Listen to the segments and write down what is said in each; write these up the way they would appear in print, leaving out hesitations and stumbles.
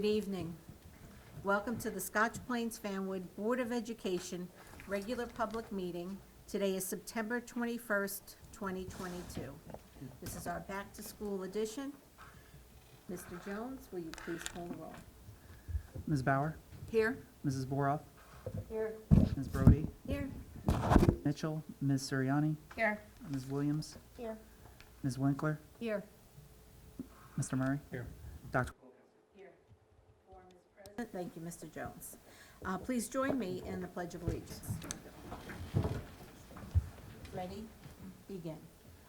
Good evening. Welcome to the Scotch Plains Fanwood Board of Education regular public meeting. Today is September 21st, 2022. This is our back-to-school edition. Mr. Jones, will you please call the roll? Ms. Bauer, Here. Mrs. Boroff, Here. Ms. Brody, Here. Mitchell, Ms. Suriani, Here. Ms. Williams, Here. Ms. Winkler, Here. Mr. Murray. Here. Dr. Here. Quorum is present. Thank you, Mr. Jones. Please join me in the Pledge of Allegiance. Ready? Begin.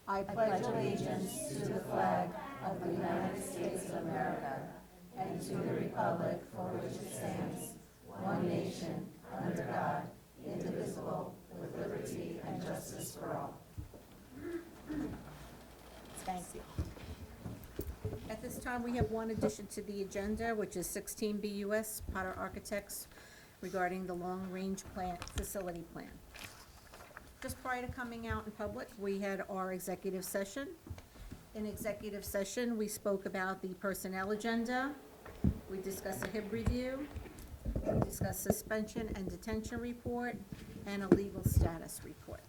I pledge allegiance to the flag of the United States of America and to the republic for which it stands, one nation, under God, indivisible, with liberty and justice for all. Thank you. At this time, we have one addition to the agenda, which is 16 BUS Potter Architects regarding the long-range facility plan. Just prior to coming out in public, we had our executive session. In executive session, we spoke about the personnel agenda. We discussed a HIB review. We discussed suspension and detention report and a legal status report.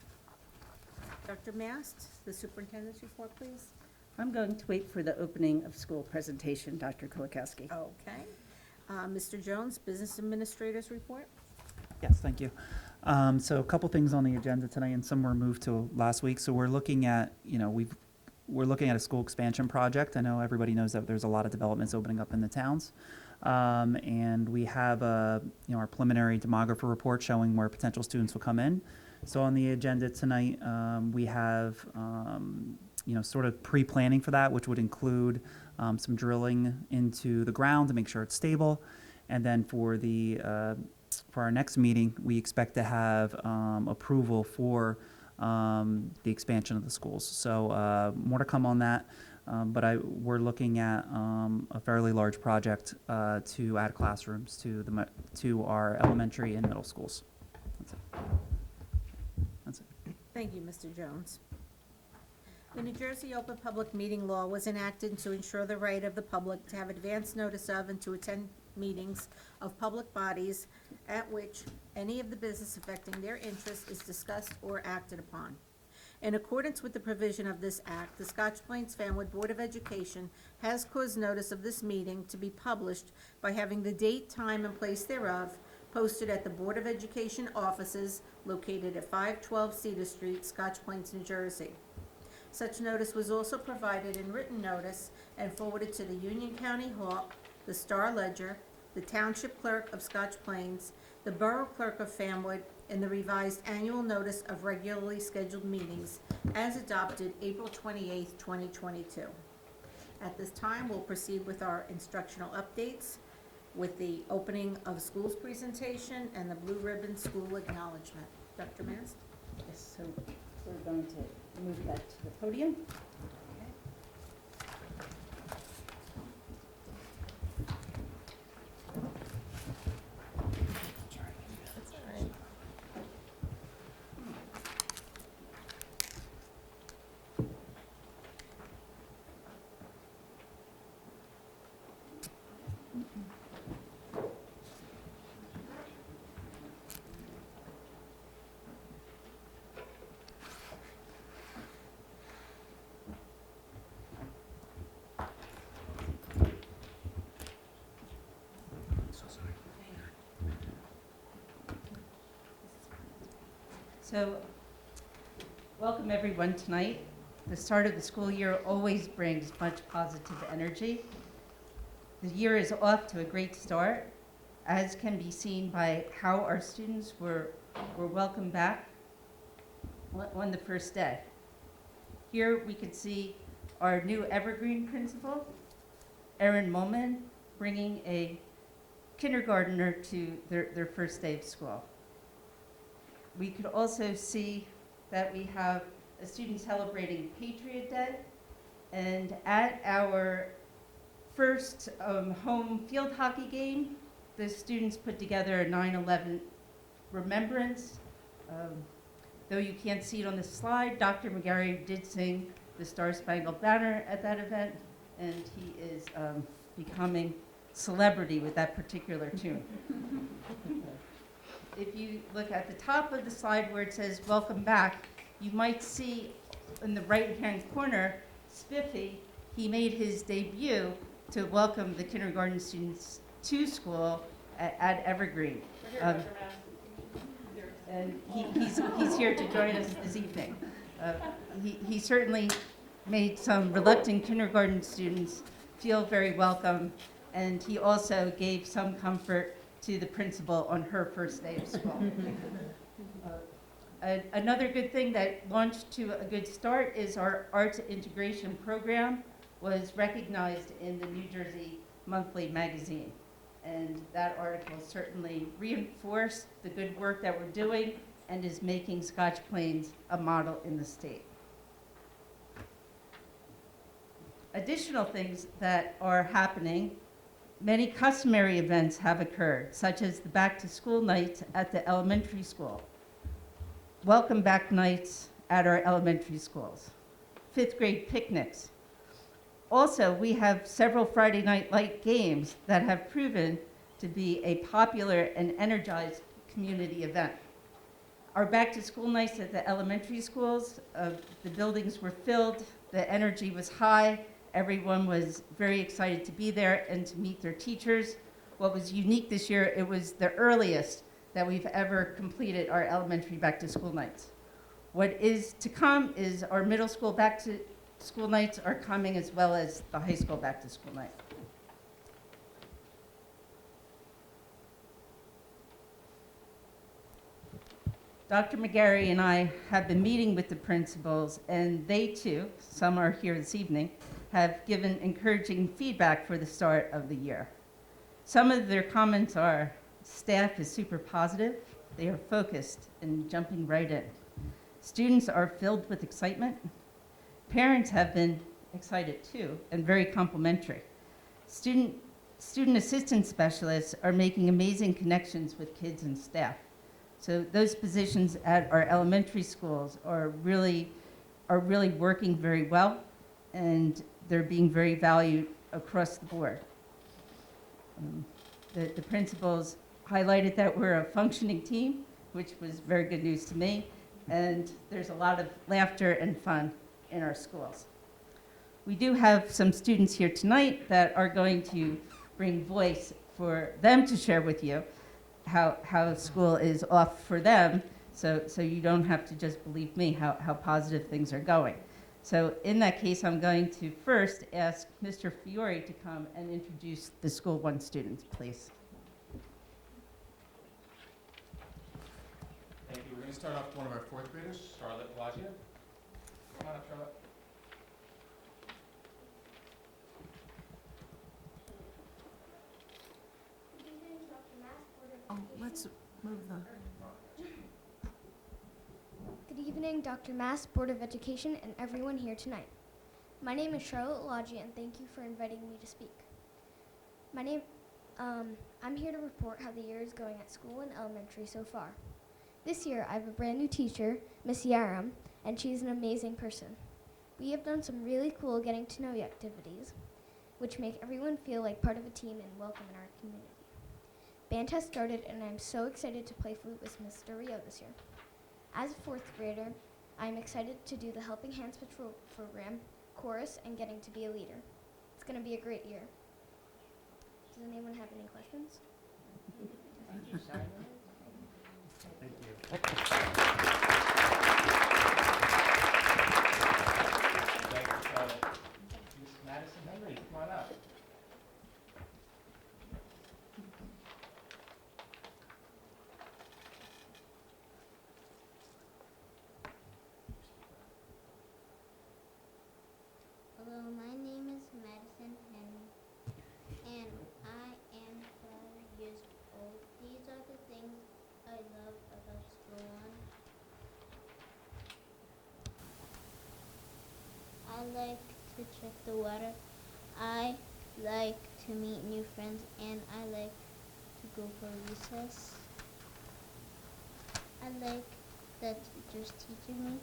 Dr. Mast, the superintendent's report, please. I'm going to wait for the opening of school presentation, Dr. Kulikowski. Okay. Mr. Jones, business administrator's report. Yes, thank you. So a couple things on the agenda tonight, and some were moved to last week. So we're looking at, we're looking at a school expansion project. I know everybody knows that there's a lot of developments opening up in the towns. And we have our preliminary demographer report showing where potential students will come in. So on the agenda tonight, we have, sort of pre-planning for that, which would include some drilling into the ground to make sure it's stable. And then for our next meeting, we expect to have approval for the expansion of the schools. So more to come on that. But we're looking at a fairly large project to add classrooms to our elementary and middle schools. That's it. Thank you, Mr. Jones. The New Jersey Open Public Meeting Law was enacted to ensure the right of the public to have advance notice of and to attend meetings of public bodies at which any of the business affecting their interest is discussed or acted upon. In accordance with the provision of this act, the Scotch Plains Fanwood Board of Education has caused notice of this meeting to be published by having the date, time, and place thereof posted at the Board of Education offices located at 512 Cedar Street, Scotch Plains, New Jersey. Such notice was also provided in written notice and forwarded to the Union County Hawk, the Star Ledger, the Township Clerk of Scotch Plains, the Borough Clerk of Fanwood, and the revised annual notice of regularly scheduled meetings as adopted April 28, 2022. At this time, we'll proceed with our instructional updates with the opening of schools presentation and the Blue Ribbon School acknowledgement. Dr. Mast? Yes, so we're going to move that to the podium. So, welcome everyone tonight. The start of the school year always brings much positive energy. The year is off to a great start, as can be seen by how our students were welcomed back on the first day. Here we can see our new Evergreen principal, Erin Mulman, bringing a kindergartner to their first day of school. We could also see that we have a student celebrating Patriot Day, and at our first home field hockey game, the students put together a 9/11 remembrance. Though you can't see it on the slide, Dr. McGarry did sing the Star Spangled Banner at that event, and he is becoming celebrity with that particular tune. If you look at the top of the slide where it says welcome back, you might see in the right-hand corner, Spiffy, he made his debut to welcome the kindergarten students to school at Evergreen. And he's here to join us this evening. He certainly made some reluctant kindergarten students feel very welcome, and he also gave some comfort to the principal on her first day of school. Another good thing that launched to a good start is our arts integration program was recognized in the New Jersey Monthly magazine. And that article certainly reinforced the good work that we're doing and is making Scotch Plains a model in the state. Additional things that are happening, many customary events have occurred, such as the back-to-school nights at the elementary school, welcome back nights at our elementary schools, fifth grade picnics. Also, we have several Friday night light games that have proven to be a popular and energized community event. Our back-to-school nights at the elementary schools, the buildings were filled, the energy was high, everyone was very excited to be there and to meet their teachers. What was unique this year, it was the earliest that we've ever completed our elementary back-to-school nights. What is to come is our middle school back-to-school nights are coming, as well as the high school back-to-school night. Dr. McGarry and I have been meeting with the principals, and they too, some are here this evening, have given encouraging feedback for the start of the year. Some of their comments are, staff is super positive, they are focused and jumping right in. Students are filled with excitement. Parents have been excited too, and very complimentary. Student assistant specialists are making amazing connections with kids and staff. So those positions at our elementary schools are really working very well, and they're being very valued across the board. The principals highlighted that we're a functioning team, which was very good news to me, and there's a lot of laughter and fun in our schools. We do have some students here tonight that are going to bring voice for them to share with you how school is off for them, so you don't have to just believe me how positive things are going. So in that case, I'm going to first ask Mr. Fiore to come and introduce the School 1 students, please. Thank you. We're going to start off with one of our fourth graders, Charlotte Wajia. Come on up, Charlotte. Let's move the... Good evening, Dr. Mass, Board of Education, and everyone here tonight. My name is Charlotte Lodgy, and thank you for inviting me to speak. I'm here to report how the year is going at school and elementary so far. This year, I have a brand new teacher, Miss Yaram, and she's an amazing person. We have done some really cool getting to know you activities, which make everyone feel like part of a team and welcome in our community. Band has started, and I'm so excited to play flute with Mr. Rio this year. As a fourth grader, I'm excited to do the Helping Hands Patrol program, chorus, and getting to be a leader. It's going to be a great year. Does anyone have any questions? Thank you, Charlotte. Thank you. Thank you, Charlotte. Miss Madison Henry, come on up. Hello, my name is Madison Henry, and I am 12 years old. These are the things I love about School 1. I like to check the weather. I like to meet new friends, and I like to go for recess. I like the teachers teaching me,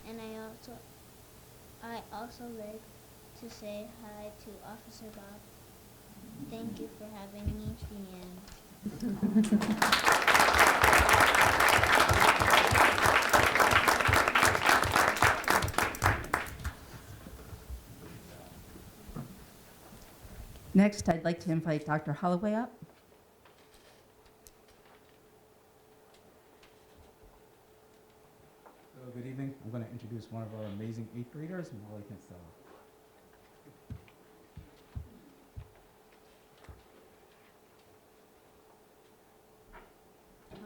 and I also like to say hi to Officer Bob. Thank you for having me, Tian. Next, I'd like to invite Dr. Holloway up. So good evening. I'm going to introduce one of our amazing 8th graders, Molly Kinsella.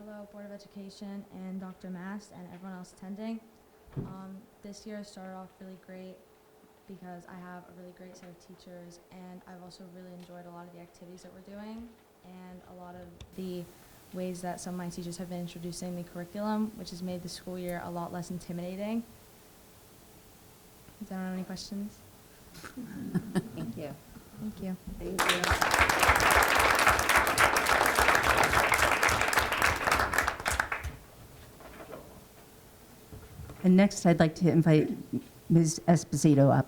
Hello, Board of Education and Dr. Mast and everyone else attending. This year started off really great because I have a really great set of teachers, and I've also really enjoyed a lot of the activities that we're doing and a lot of the ways that some of my teachers have been introducing the curriculum, which has made the school year a lot less intimidating. Does anyone have any questions? Thank you. Thank you. Thank you. And next, I'd like to invite Ms. Esposito up.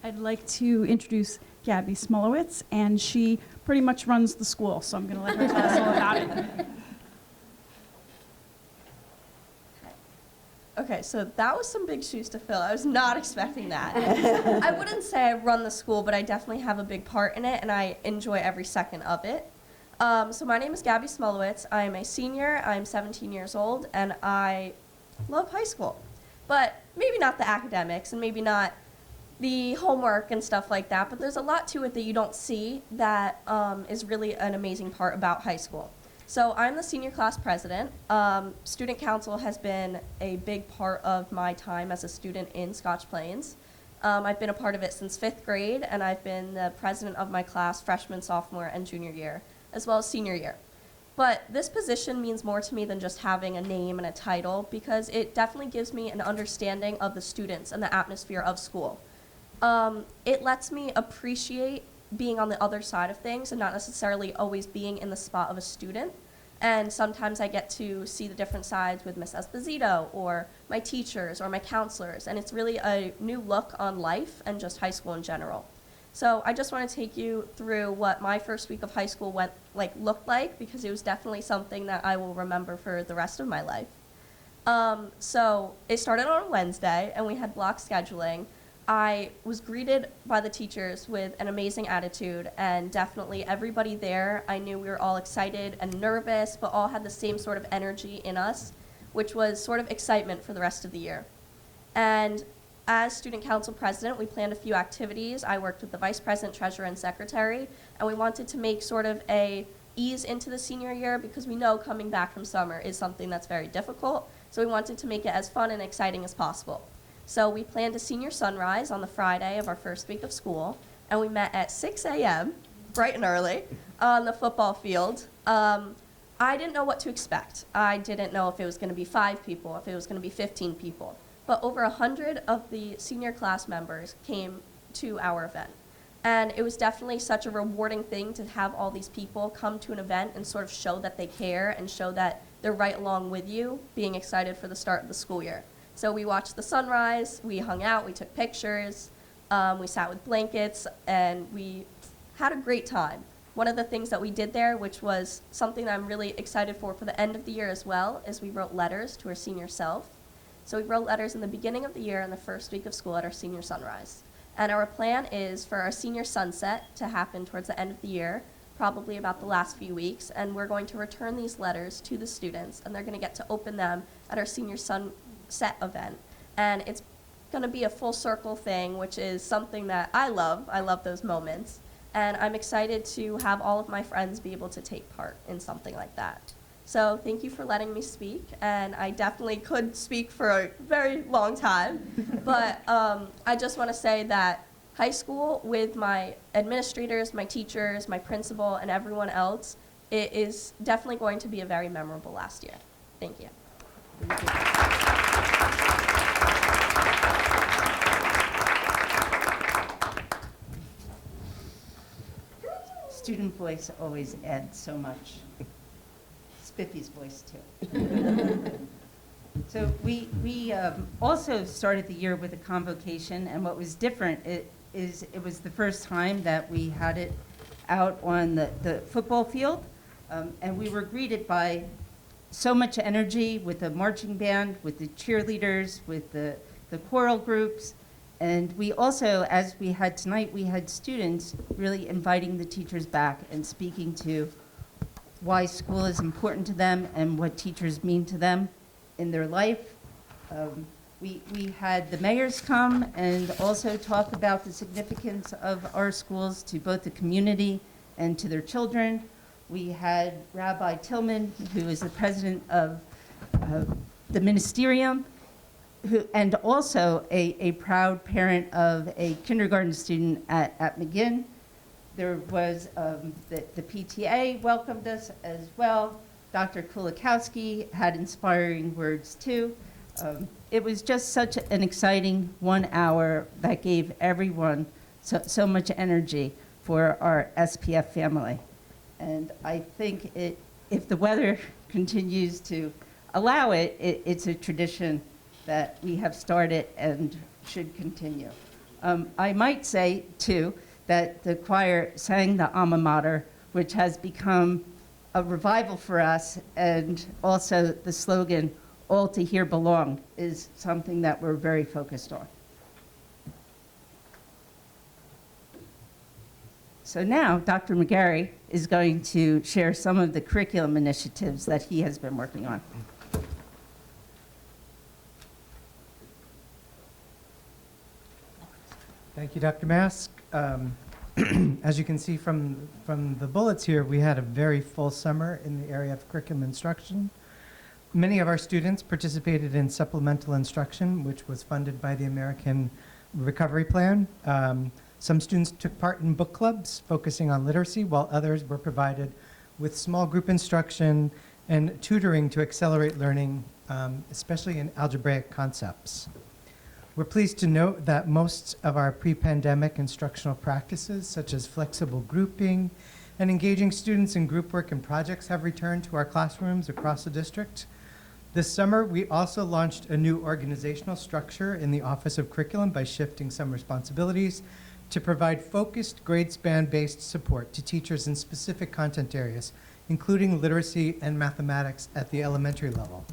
I'd like to introduce Gabby Smolowitz, and she pretty much runs the school, so I'm going to let her tell us all about it. Okay, so that was some big shoes to fill. I was not expecting that. I wouldn't say I run the school, but I definitely have a big part in it, and I enjoy every second of it. So my name is Gabby Smolowitz. I'm a senior. I'm 17 years old, and I love high school. But maybe not the academics, and maybe not the homework and stuff like that, but there's a lot to it that you don't see that is really an amazing part about high school. So I'm the senior class president. Student council has been a big part of my time as a student in Scotch Plains. I've been a part of it since 5th grade, and I've been the president of my class freshman, sophomore, and junior year, as well as senior year. But this position means more to me than just having a name and a title, because it definitely gives me an understanding of the students and the atmosphere of school. It lets me appreciate being on the other side of things and not necessarily always being in the spot of a student. And sometimes I get to see the different sides with Miss Esposito or my teachers or my counselors, and it's really a new look on life and just high school in general. So I just want to take you through what my first week of high school looked like, because it was definitely something that I will remember for the rest of my life. So it started on a Wednesday, and we had block scheduling. I was greeted by the teachers with an amazing attitude, and definitely everybody there, I knew we were all excited and nervous, but all had the same sort of energy in us, which was sort of excitement for the rest of the year. And as student council president, we planned a few activities. I worked with the vice president, treasurer, and secretary, and we wanted to make sort of a ease into the senior year, because we know coming back from summer is something that's very difficult, so we wanted to make it as fun and exciting as possible. So we planned a senior sunrise on the Friday of our first week of school, and we met at 6 a.m., bright and early, on the football field. I didn't know what to expect. I didn't know if it was going to be 5 people, if it was going to be 15 people. But over 100 of the senior class members came to our event. And it was definitely such a rewarding thing to have all these people come to an event and sort of show that they care and show that they're right along with you, being excited for the start of the school year. So we watched the sunrise, we hung out, we took pictures, we sat with blankets, and we had a great time. One of the things that we did there, which was something that I'm really excited for the end of the year as well, is we wrote letters to our senior self. So we wrote letters in the beginning of the year and the first week of school at our senior sunrise. And our plan is for our senior sunset to happen towards the end of the year, probably about the last few weeks, and we're going to return these letters to the students, and they're going to get to open them at our senior sunset event. And it's going to be a full circle thing, which is something that I love. I love those moments. And I'm excited to have all of my friends be able to take part in something like that. So thank you for letting me speak, and I definitely could speak for a very long time, but I just want to say that high school, with my administrators, my teachers, my principal, and everyone else, it is definitely going to be a very memorable last year. Thank you. Student voice always adds so much. Spiffy's voice, too. So we also started the year with a convocation, and what was different it was the first time that we had it out on the football field, and we were greeted by so much energy with the marching band, with the cheerleaders, with the choral groups, and we also, as we had tonight, we had students really inviting the teachers back and speaking to why school is important to them and what teachers mean to them in their life. We had the mayors come and also talk about the significance of our schools to both the community and to their children. We had Rabbi Tillman, who is the president of the ministerium, and also a proud parent of a kindergarten student at McGinn. There was the PTA welcomed us as well. Dr. Kulikowski had inspiring words too. It was just such an exciting 1 hour that gave everyone so much energy for our SPF family. And I think if the weather continues to allow it, it's a tradition that we have started and should continue. I might say, too, that the choir sang the alma mater, which has become a revival for us, and also the slogan, "All to Here Belong," is something that we're very focused on. So now, Dr. McGarry is going to share some of the curriculum initiatives that he has been working on. Thank you, Dr. Mask. As you can see from the bullets here, we had a very full summer in the area of curriculum instruction. Many of our students participated in supplemental instruction, which was funded by the American Recovery Plan. Some students took part in book clubs focusing on literacy, while others were provided with small group instruction and tutoring to accelerate learning, especially in algebraic concepts. We're pleased to note that most of our pre-pandemic instructional practices, such as flexible grouping and engaging students in group work and projects, have returned to our classrooms across the district. This summer, we also launched a new organizational structure in the Office of Curriculum by shifting some responsibilities to provide focused grade span-based support to teachers in specific content areas, including literacy and mathematics at the elementary level.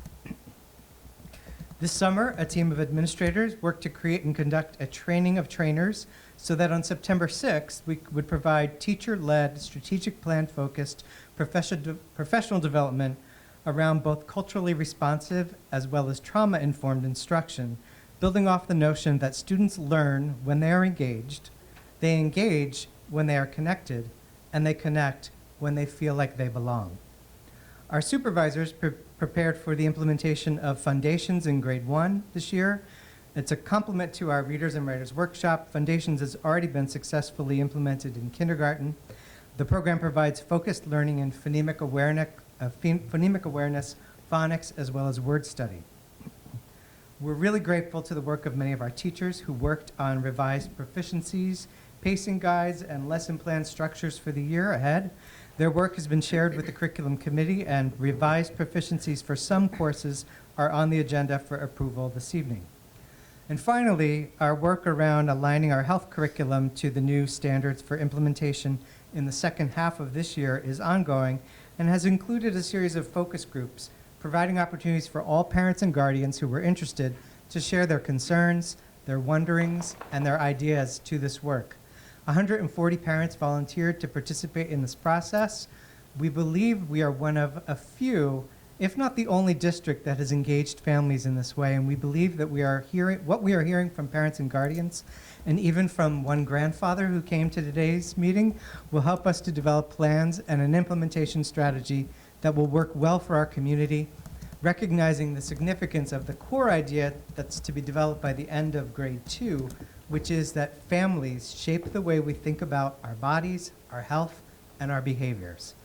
This summer, a team of administrators worked to create and conduct a training of trainers so that on September 6th, we would provide teacher-led, strategic plan-focused professional development around both culturally responsive as well as trauma-informed instruction, building off the notion that students learn when they are engaged, they engage when they are connected, and they connect when they feel like they belong. Our supervisors prepared for the implementation of Foundations in grade 1 this year. It's a complement to our Readers and Writers Workshop. Foundations has already been successfully implemented in kindergarten. The program provides focused learning in phonemic awareness, phonics, as well as word study. We're really grateful to the work of many of our teachers who worked on revised proficiencies, pacing guides, and lesson plan structures for the year ahead. Their work has been shared with the curriculum committee, and revised proficiencies for some courses are on the agenda for approval this evening. And finally, our work around aligning our health curriculum to the new standards for implementation in the second half of this year is ongoing and has included a series of focus groups, providing opportunities for all parents and guardians who were interested to share their concerns, their wonderings, and their ideas to this work. 140 parents volunteered to participate in this process. We believe we are one of a few, if not the only district that has engaged families in this way, and we believe that what we are hearing from parents and guardians, and even from one grandfather who came to today's meeting, will help us to develop plans and an implementation strategy that will work well for our community, recognizing the significance of the core idea that's to be developed by the end of grade 2, which is that families shape the way we think about our bodies, our health, and our behaviors.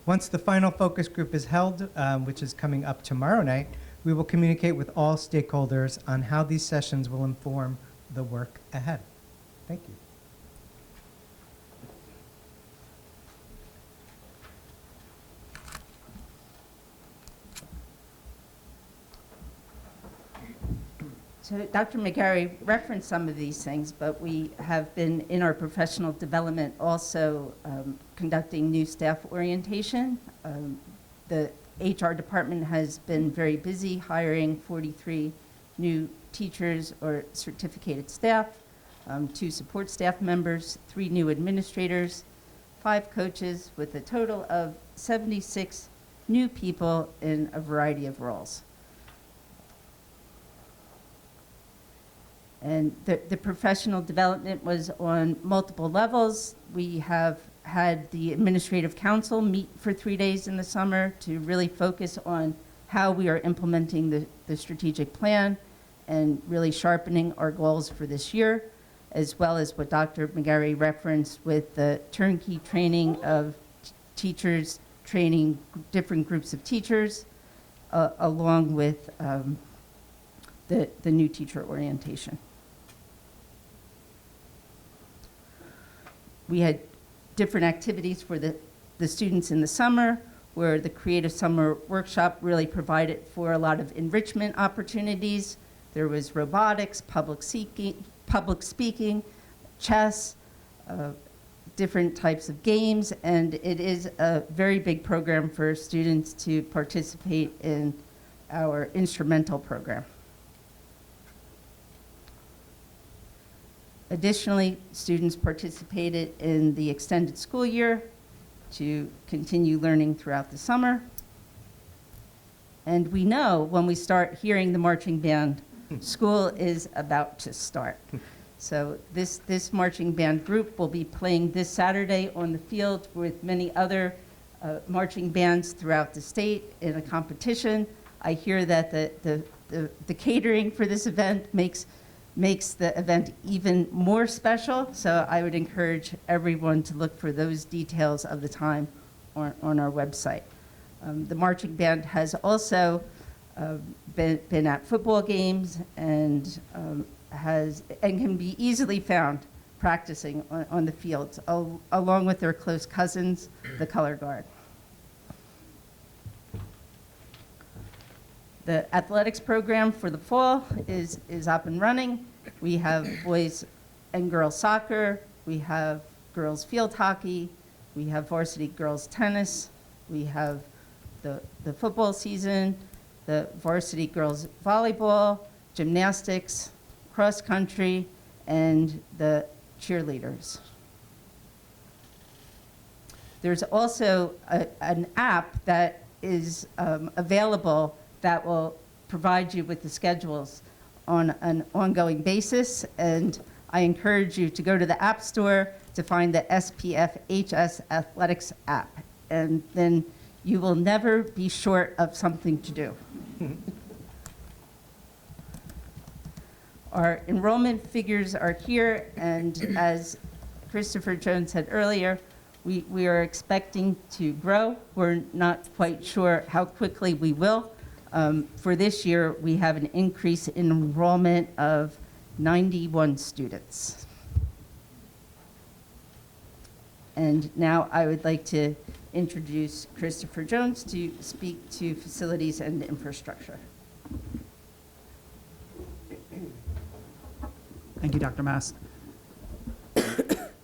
Once the final focus group is held, which is coming up tomorrow night, we will communicate with all stakeholders on how these sessions will inform the work ahead. Thank you. So Dr. McGarry referenced some of these things, but we have been in our professional development also conducting new staff orientation. The HR department has been very busy hiring 43 new teachers or certificated staff, 2 support staff members, 3 new administrators, 5 coaches, with a total of 76 new people in a variety of roles. And the professional development was on multiple levels. We have had the administrative council meet for 3 days in the summer to really focus on how we are implementing the strategic plan and really sharpening our goals for this year, as well as what Dr. McGarry referenced with the turnkey training of teachers, training different groups of teachers, along with the new teacher orientation. We had different activities for the students in the summer, where the Creative Summer Workshop really provided for a lot of enrichment opportunities. There was robotics, public speaking, chess, different types of games, and it is a very big program for students to participate in our instrumental program. Additionally, students participated in the extended school year to continue learning throughout the summer. And we know when we start hearing the marching band, school is about to start. So this marching band group will be playing this Saturday on the field with many other marching bands throughout the state in a competition. I hear that the catering for this event makes the event even more special, so I would encourage everyone to look for those details of the time on our website. The marching band has also been at football games and can be easily found practicing on the fields, along with their close cousins, the color guard. The athletics program for the fall is up and running. We have boys and girls soccer, we have girls field hockey, we have varsity girls tennis, we have the football season, the varsity girls volleyball, gymnastics, cross country, and the cheerleaders. There's also an app that is available that will provide you with the schedules on an ongoing basis, and I encourage you to go to the App Store to find the SPF-HS Athletics app, and then you will never be short of something to do. Our enrollment figures are here, and as Christopher Jones said earlier, we are expecting to grow. We're not quite sure how quickly we will. For this year, we have an increase in enrollment of 91 students. And now I would like to introduce Christopher Jones to speak to facilities and infrastructure. Thank you, Dr. Mast.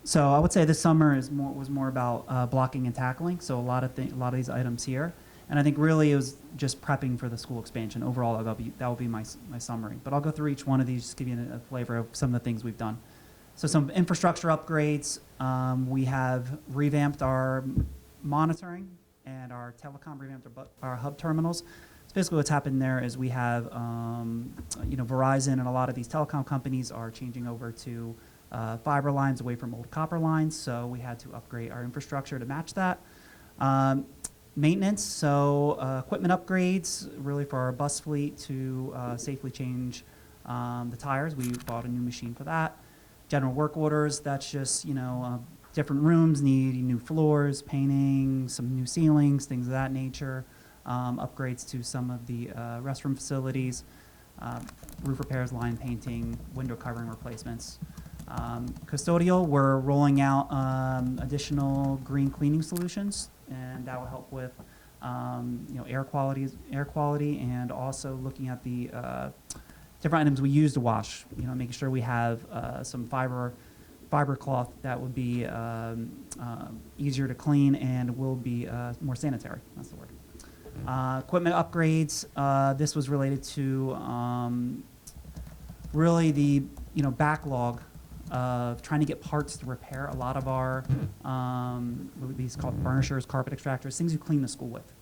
So I would say this summer was more about blocking and tackling. So a lot of these items here, and I think really it was just prepping for the school expansion. Overall, that will be my summary. But I'll go through each one of these, just give you a flavor of some of the things we've done. So some infrastructure upgrades. We have revamped our monitoring and our telecom, revamped our hub terminals. So basically what's happened there is we have, Verizon and a lot of these telecom companies are changing over to fiber lines away from old copper lines. So we had to upgrade our infrastructure to match that. Maintenance, so equipment upgrades, really for our bus fleet to safely change the tires. We bought a new machine for that. General work orders, that's just, different rooms need new floors, painting, some new ceilings, things of that nature. Upgrades to some of the restroom facilities, roof repairs, line painting, window covering replacements. Custodial, we're rolling out additional green cleaning solutions, and that will help with air quality, and also looking at the different items we use to wash, making sure we have some fiber cloth that would be easier to clean and will be more sanitary. That's the word. Equipment upgrades. This was related to really the backlog of trying to get parts to repair a lot of our these called burnishers, carpet extractors, things you clean the school with,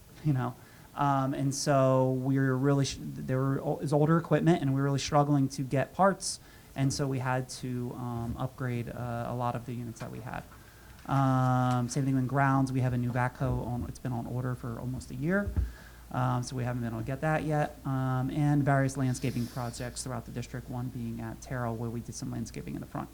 and so we were really there is older equipment, and we were really struggling to get parts, and so we had to upgrade a lot of the units that we had. Same thing in grounds. We have a new backhoe it's been on order for almost a year. So we haven't been able to get that yet. And various landscaping projects throughout the district, one being at Terrell where we did some landscaping in the front.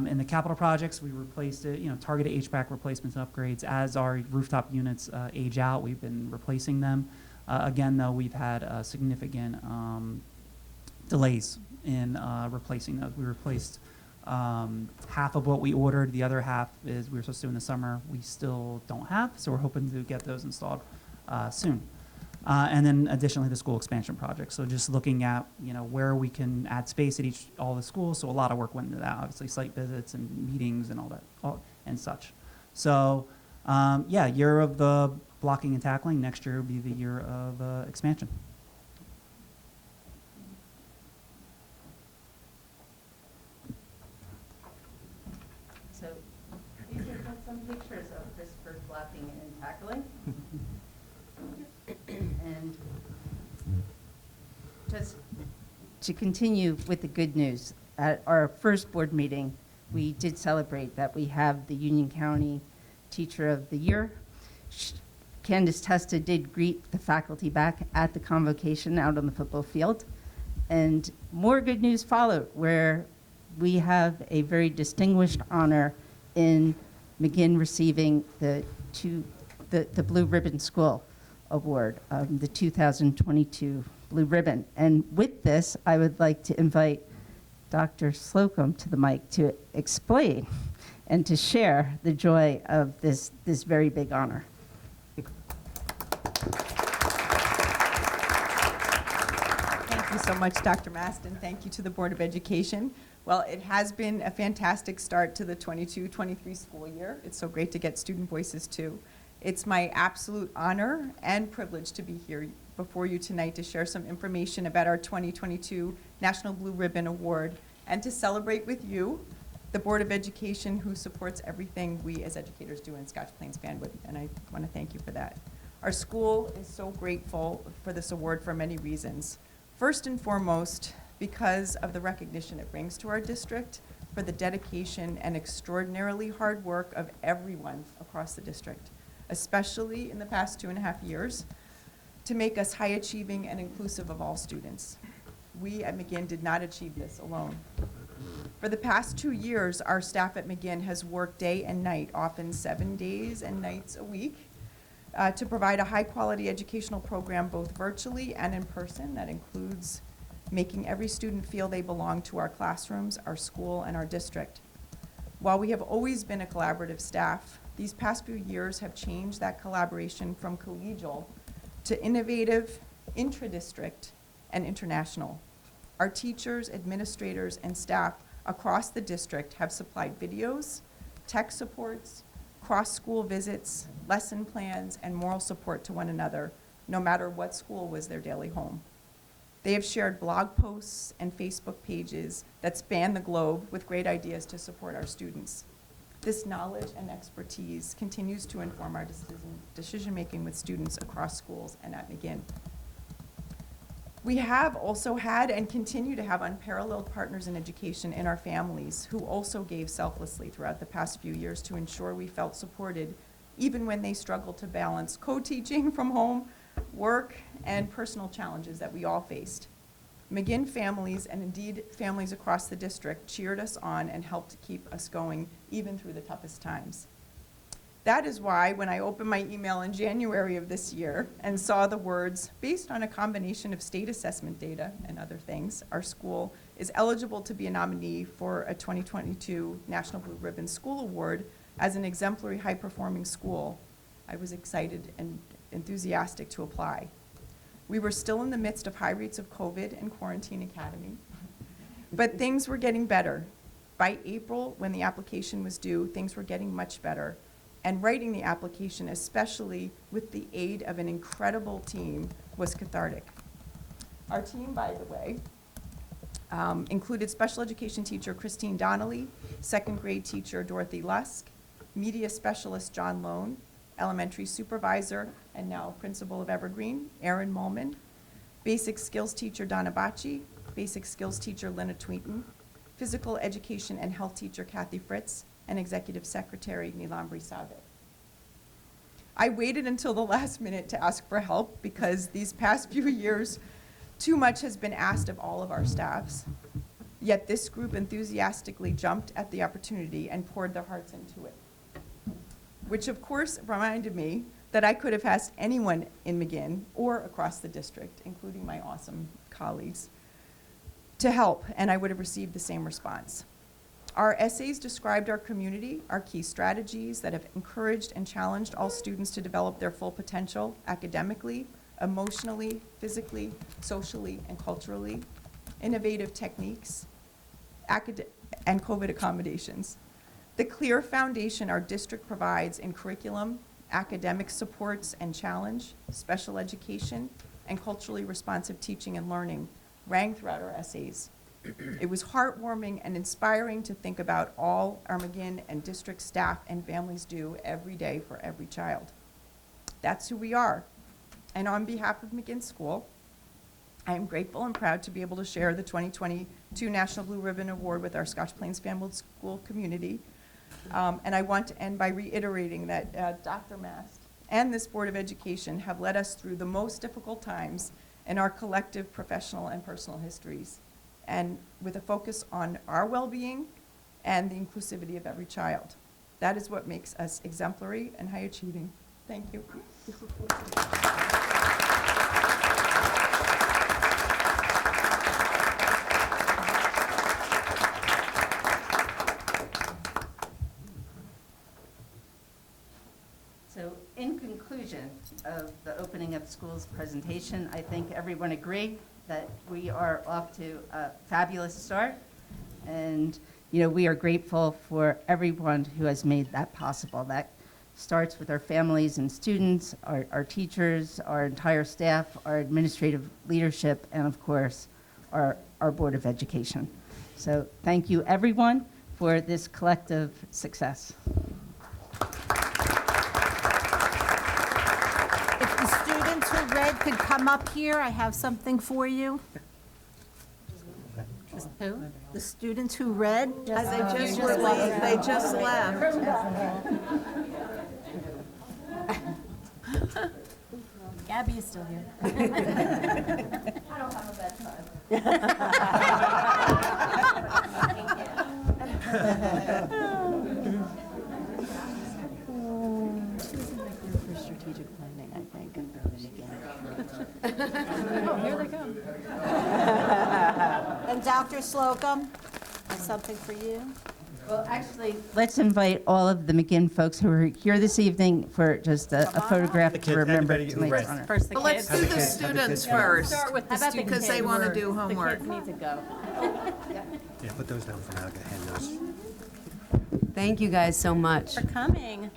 In the capital projects, we replaced it, targeted HVAC replacements and upgrades. As our rooftop units age out, we've been replacing them. Again, though, we've had significant delays in replacing those. We replaced half of what we ordered. The other half is we were supposed to do in the summer. We still don't have, so we're hoping to get those installed soon. And then additionally, the school expansion project. So just looking at, where we can add space at all the schools. So a lot of work went into that, obviously site visits and meetings and all that and such. So year of the blocking and tackling. Next year will be the year of expansion. So these are some pictures of this for blocking and tackling. And just to continue with the good news, at our first board meeting, we did celebrate that we have the Union County Teacher of the Year. Candace Testa did greet the faculty back at the convocation out on the football field. And more good news followed, where we have a very distinguished honor in McGinn receiving the Blue Ribbon School Award, the 2022 Blue Ribbon. And with this, I would like to invite Dr. Slocum to the mic to explain and to share the joy of this very big honor. Thank you so much, Dr. Maston. Thank you to the Board of Education. Well, it has been a fantastic start to the 22-23 school year. It's so great to get student voices too. It's my absolute honor and privilege to be here before you tonight to share some information about our 2022 National Blue Ribbon Award and to celebrate with you, the Board of Education, who supports everything we as educators do in Scotch Plains Bandwood, and I want to thank you for that. Our school is so grateful for this award for many reasons. First and foremost, because of the recognition it brings to our district for the dedication and extraordinarily hard work of everyone across the district, especially in the past 2.5 years, to make us high achieving and inclusive of all students. We at McGinn did not achieve this alone. For the past 2 years, our staff at McGinn has worked day and night, often 7 days and nights a week, to provide a high quality educational program both virtually and in person that includes making every student feel they belong to our classrooms, our school, and our district. While we have always been a collaborative staff, these past few years have changed that collaboration from collegial to innovative, intra-district, and international. Our teachers, administrators, and staff across the district have supplied videos, tech supports, cross-school visits, lesson plans, and moral support to one another, no matter what school was their daily home. They have shared blog posts and Facebook pages that span the globe with great ideas to support our students. This knowledge and expertise continues to inform our decision-making with students across schools and at McGinn. We have also had and continue to have unparalleled partners in education in our families who also gave selflessly throughout the past few years to ensure we felt supported even when they struggled to balance co-teaching from home, work, and personal challenges that we all faced. McGinn families, and indeed families across the district, cheered us on and helped to keep us going even through the toughest times. That is why when I opened my email in January of this year and saw the words, based on a combination of state assessment data and other things, our school is eligible to be a nominee for a 2022 National Blue Ribbon School Award as an exemplary high-performing school, I was excited and enthusiastic to apply. We were still in the midst of high rates of COVID and Quarantine Academy, but things were getting better. By April, when the application was due, things were getting much better. And writing the application, especially with the aid of an incredible team, was cathartic. Our team, by the way, included special education teacher Christine Donnelly, second grade teacher Dorothy Lusk, media specialist John Lone, elementary supervisor and now principal of Evergreen, Erin Molman, basic skills teacher Donna Bacci, basic skills teacher Lena Tweeton, physical education and health teacher Kathy Fritz, and executive secretary Nilamri Sabe. I waited until the last minute to ask for help because these past few years, too much has been asked of all of our staffs. Yet this group enthusiastically jumped at the opportunity and poured their hearts into it, which of course reminded me that I could have asked anyone in McGinn or across the district, including my awesome colleagues, to help, and I would have received the same response. Our essays described our community, our key strategies that have encouraged and challenged all students to develop their full potential academically, emotionally, physically, socially, and culturally, innovative techniques, and COVID accommodations. The clear foundation our district provides in curriculum, academic supports and challenge, special education, and culturally responsive teaching and learning rang throughout our essays. It was heartwarming and inspiring to think about all our McGinn and district staff and families do every day for every child. That's who we are. And on behalf of McGinn School, I am grateful and proud to be able to share the 2022 National Blue Ribbon Award with our Scotch Plains Family School community. And I want to end by reiterating that Dr. Mast and this Board of Education have led us through the most difficult times in our collective professional and personal histories, and with a focus on our well-being and the inclusivity of every child. That is what makes us exemplary and high achieving. Thank you. So in conclusion of the opening of schools presentation, I think everyone agreed that we are off to a fabulous start. And, you know, we are grateful for everyone who has made that possible. That starts with our families and students, our teachers, our entire staff, our administrative leadership, and of course, our Board of Education. So thank you everyone for this collective success. If the students who read could come up here, I have something for you. Who? The students who read? They just left. Gabby is still here. I don't have a bedtime. For strategic planning, I think. Oh, here they come. And Dr. Slocum, has something for you. Well, actually, let's invite all of the McGinn folks who are here this evening for just a photograph to remember tonight's honor. First the kids. Let's do the students first. Start with the students. Because they want to do homework. The kids need to go. Yeah, put those down for now. I'll hand those. Thank you guys so much. For coming.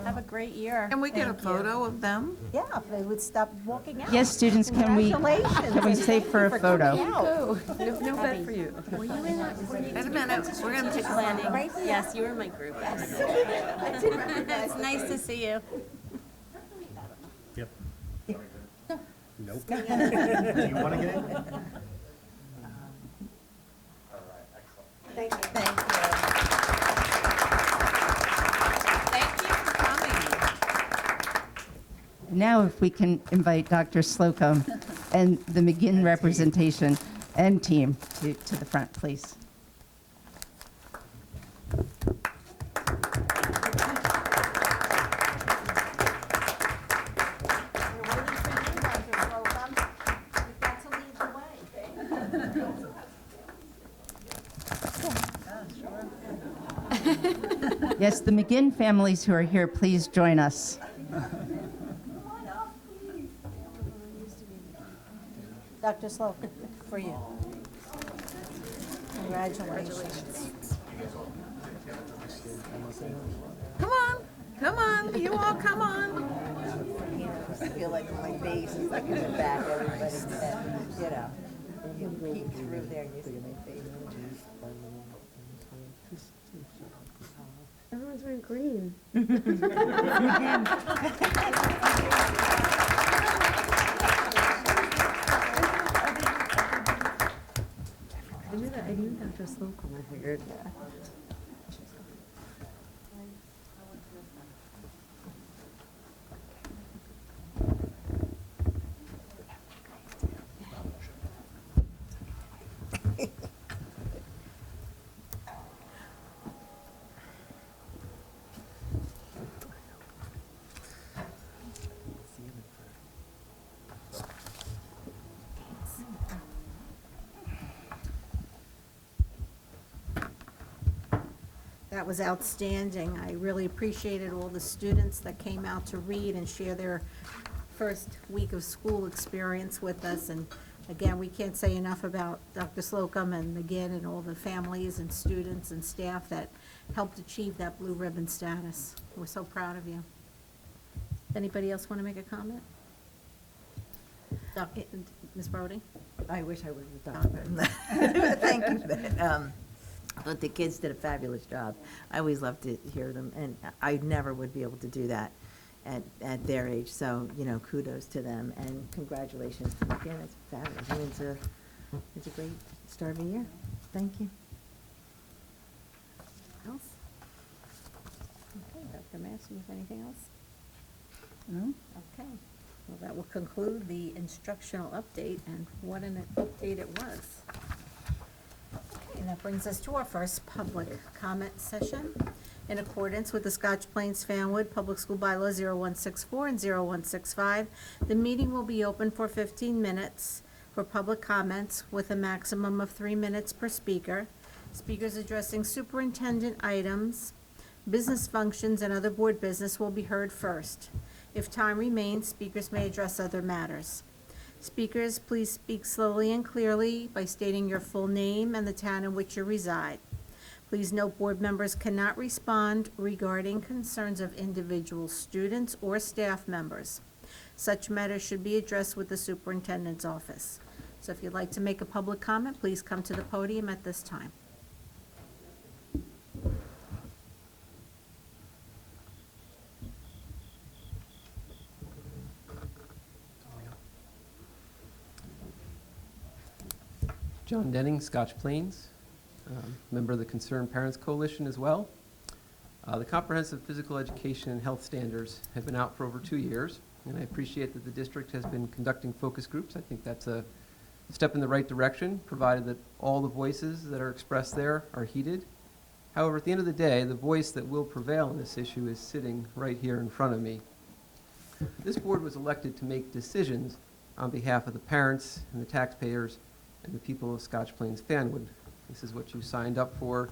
Have a great year. Can we get a photo of them? Yeah, if they would stop walking out. Yes, students, can we stay for a photo? No bed for you. Were you in that? Wait a minute, we're going to take Planning. Right? Yes, you were in my group. It's nice to see you. Yep. Nope. Do you want to get in? Thank you. Thank you. Thank you for coming. Now, if we can invite Dr. Slocum and the McGinn representation and team to the front, please. Yes, the McGinn families who are here, please join us. Dr. Sloan, for you. Congratulations. Come on, you all come on. I feel like my face is like in the back, everybody's, you know, you peek through there, you see my face. Everyone's wearing green. I knew Dr. Slocum, I figured. That was outstanding. I really appreciated all the students that came out to read and share their first week of school experience with us. And again, we can't say enough about Dr. Slocum and again, and all the families and students and staff that helped achieve that blue ribbon status. We're so proud of you. Anybody else want to make a comment? Ms. Brody? I wish I was a doctor. Thank you for that. But the kids did a fabulous job. I always love to hear them, and I never would be able to do that at their age. So, you know, kudos to them, and congratulations. Again, it's fabulous. I mean, it's a great start of the year. Thank you. Else? Okay, Dr. Mass, you have anything else? No? Okay. Well, that will conclude the instructional update, and what an update it was. And that brings us to our first public comment session. In accordance with the Scotch Plains Fanwood Public School Bylaw 0164 and 0165, the meeting will be open for 15 minutes for public comments with a maximum of 3 minutes per speaker. Speakers addressing superintendent items, business functions, and other board business will be heard first. If time remains, speakers may address other matters. Speakers, please speak slowly and clearly by stating your full name and the town in which you reside. Please note board members cannot respond regarding concerns of individual students or staff members. Such matters should be addressed with the superintendent's office. So if you'd like to make a public comment, please come to the podium at this time. John Denning, Scotch Plains, member of the Concerned Parents Coalition as well. The comprehensive physical education and health standards have been out for over 2 years, and I appreciate that the district has been conducting focus groups. I think that's a step in the right direction, provided that all the voices that are expressed there are heeded. However, at the end of the day, the voice that will prevail on this issue is sitting right here in front of me. This board was elected to make decisions on behalf of the parents and the taxpayers and the people of Scotch Plains Fanwood. This is what you signed up for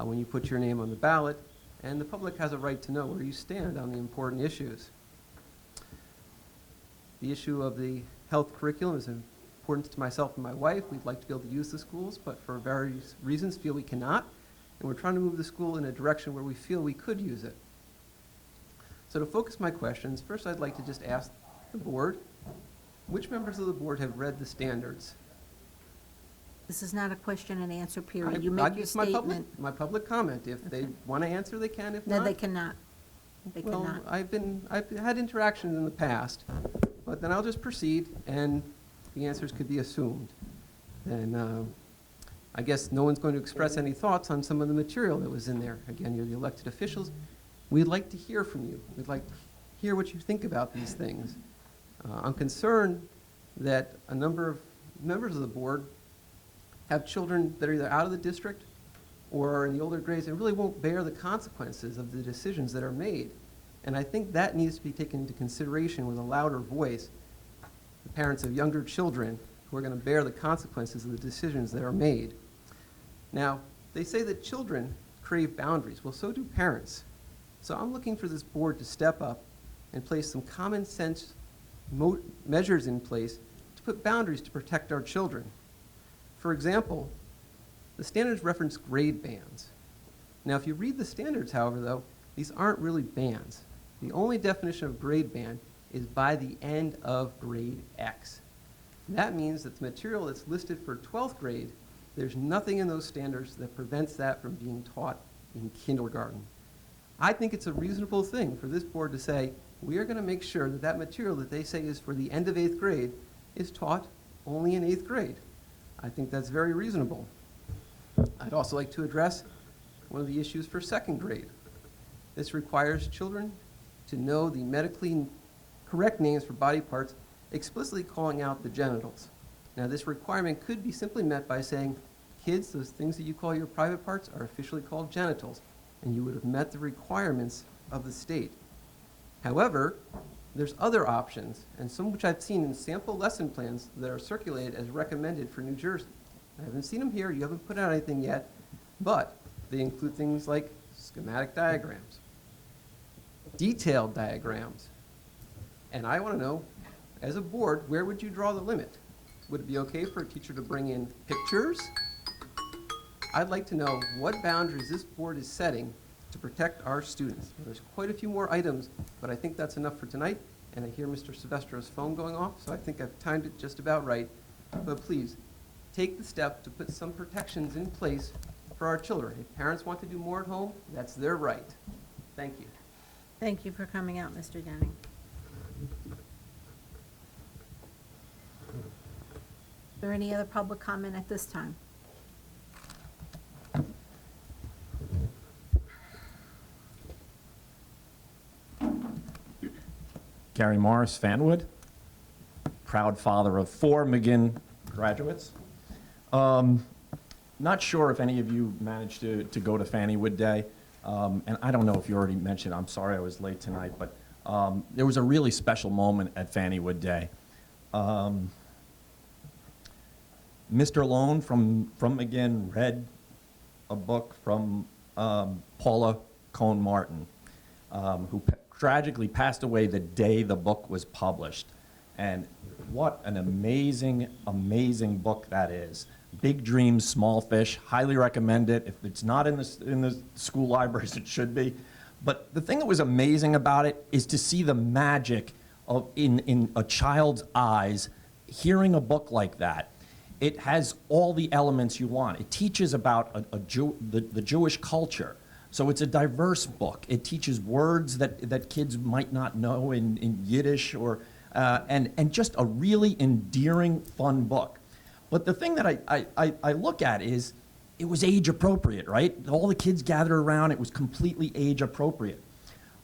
when you put your name on the ballot, and the public has a right to know where you stand on the important issues. The issue of the health curriculum is important to myself and my wife. We'd like to be able to use the schools, but for various reasons feel we cannot, and we're trying to move the school in a direction where we feel we could use it. So to focus my questions, first I'd like to just ask the board, which members of the board have read the standards? This is not a question and answer period. I- You I- make your it's my public- statement. My public comment. If they want to answer, they can. If No, not, they cannot. They well, cannot. I've had interactions in the past, but then I'll just proceed, and the answers could be assumed. And I guess no one's going to express any thoughts on some of the material that was in there. Again, you're the elected officials. We'd like to hear from you. We'd like to hear what you think about these things. I'm concerned that a number of members of the board have children that are either out of the district or are in the older grades and really won't bear the consequences of the decisions that are made. And I think that needs to be taken into consideration with a louder voice. The parents of younger children who are going to bear the consequences of the decisions that are made. Now, they say that children crave boundaries. Well, so do parents. So I'm looking for this board to step up and place some common sense measures in place to put boundaries to protect our children. For example, the standards reference grade bands. Now, if you read the standards, however, though, these aren't really bands. The only definition of grade band is by the end of grade X. That means that the material that's listed for 12th grade, there's nothing in those standards that prevents that from being taught in kindergarten. I think it's a reasonable thing for this board to say, we are going to make sure that that material that they say is for the end of 8th grade is taught only in 8th grade. I think that's very reasonable. I'd also like to address one of the issues for 2nd grade. This requires children to know the medically correct names for body parts, explicitly calling out the genitals. Now, this requirement could be simply met by saying, kids, those things that you call your private parts are officially called genitals, and you would have met the requirements of the state. However, there's other options, and some which I've seen in sample lesson plans that are circulated as recommended for New Jersey. I haven't seen them here, you haven't put out anything yet, but they include things like schematic diagrams, detailed diagrams, and I want to know, as a board, where would you draw the limit? Would it be okay for a teacher to bring in pictures? I'd like to know what boundaries this board is setting to protect our students. There's quite a few more items, but I think that's enough for tonight. And I hear Mr. Silvestro's phone going off, so I think I've timed it just about right. But please, take the step to put some protections in place for our children. If parents want to do more at home, that's their right. Thank you. Thank you for coming out, Mr. Denning. Is there any other public comment at this time? Gary Morris, Fanwood, proud father of 4 McGinn graduates. Not sure if any of you managed to go to Fannywood Day, and I don't know if you already mentioned, I'm sorry I was late tonight, but there was a really special moment at Fannywood Day. Mr. Lone from McGinn read a book from Paula Cone Martin, who tragically passed away the day the book was published. And what an amazing, amazing book that is. Big Dreams, Small Fish, highly recommend it. If it's not in the school libraries, it should be. But the thing that was amazing about it is to see the magic of in a child's eyes, hearing a book like that. It has all the elements you want. It teaches about the Jewish culture. So it's a diverse book. It teaches words that kids might not know in Yiddish, or, and just a really endearing, fun book. But the thing that I look at is, it was age appropriate, right? All the kids gathered around, it was completely age appropriate.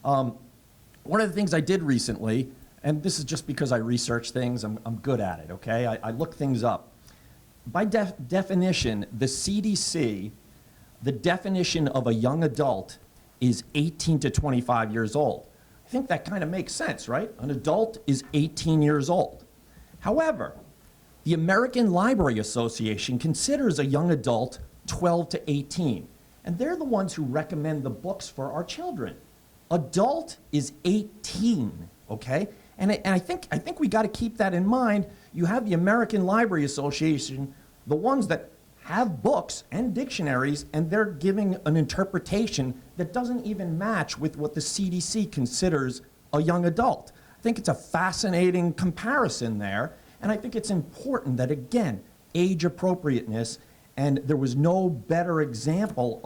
One of the things I did recently, and this is just because I research things, I'm good at it, okay? I look things up. By definition, the CDC, the definition of a young adult is 18 to 25 years old. I think that kind of makes sense, right? An adult is 18 years old. However, the American Library Association considers a young adult 12 to 18, and they're the ones who recommend the books for our children. Adult is 18, okay? And I think we got to keep that in mind. You have the American Library Association, the ones that have books and dictionaries, and they're giving an interpretation that doesn't even match with what the CDC considers a young adult. I think it's a fascinating comparison there, and I think it's important that, again, age appropriateness, and there was no better example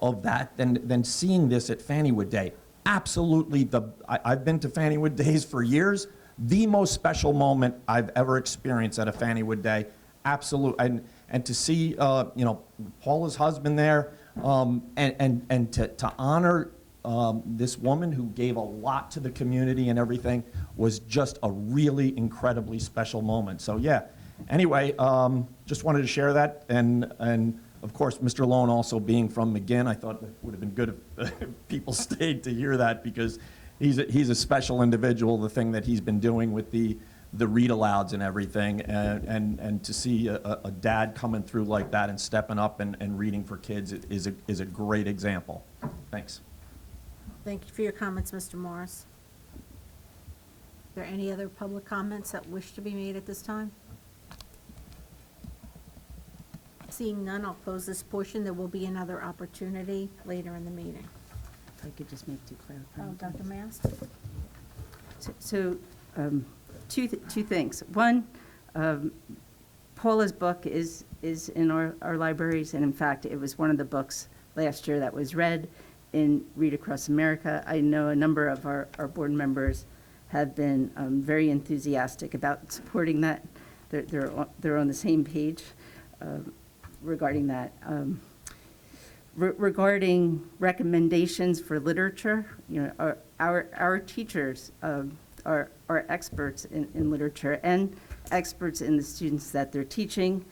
of that than seeing this at Fannywood Day. Absolutely, I've been to Fannywood Days for years. The most special moment I've ever experienced at a Fannywood Day. Absolutely, and to see you know, Paula's husband there, and to honor this woman who gave a lot to the community and everything was just a really incredibly special moment. So yeah. Anyway, just wanted to share that, and of course, Mr. Lone also being from McGinn, I thought it would have been good if people stayed to hear that, because he's a special individual. The thing that he's been doing with the read-alouds and everything, and to see a dad coming through like that and stepping up and reading for kids is a great example. Thanks. Thank you for your comments, Mr. Morris. there any other public comments that wish to be made at this time? Seeing none, I'll close this portion. There will be another opportunity later in the meeting. If I could just make two clarifying Dr. points. Mast? So, two things. One, Paula's book is in our libraries, and in fact, it was one of the books last year that was read in Read Across America. I know a number of our board members have been very enthusiastic about supporting that. They're on the same page regarding that. Regarding recommendations for literature, you know, our teachers are experts in literature and experts in the students that they're teaching,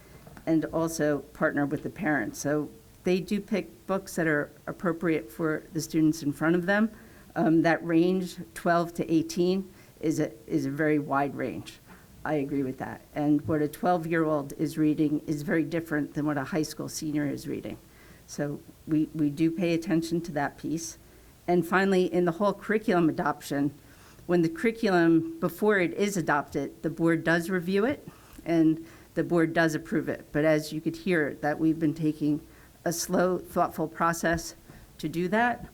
and also partner with the parents. So they do pick books that are appropriate for the students in front of them. That range, 12 to 18, is a very wide range. I agree with that. And what a 12-year-old is reading is very different than what a high school senior is reading. So we do pay attention to that piece. And finally, in the whole curriculum adoption, when the curriculum, before it is adopted, the board does review it and the board does approve it. But as you could hear, that we've been taking a slow, thoughtful process to do that.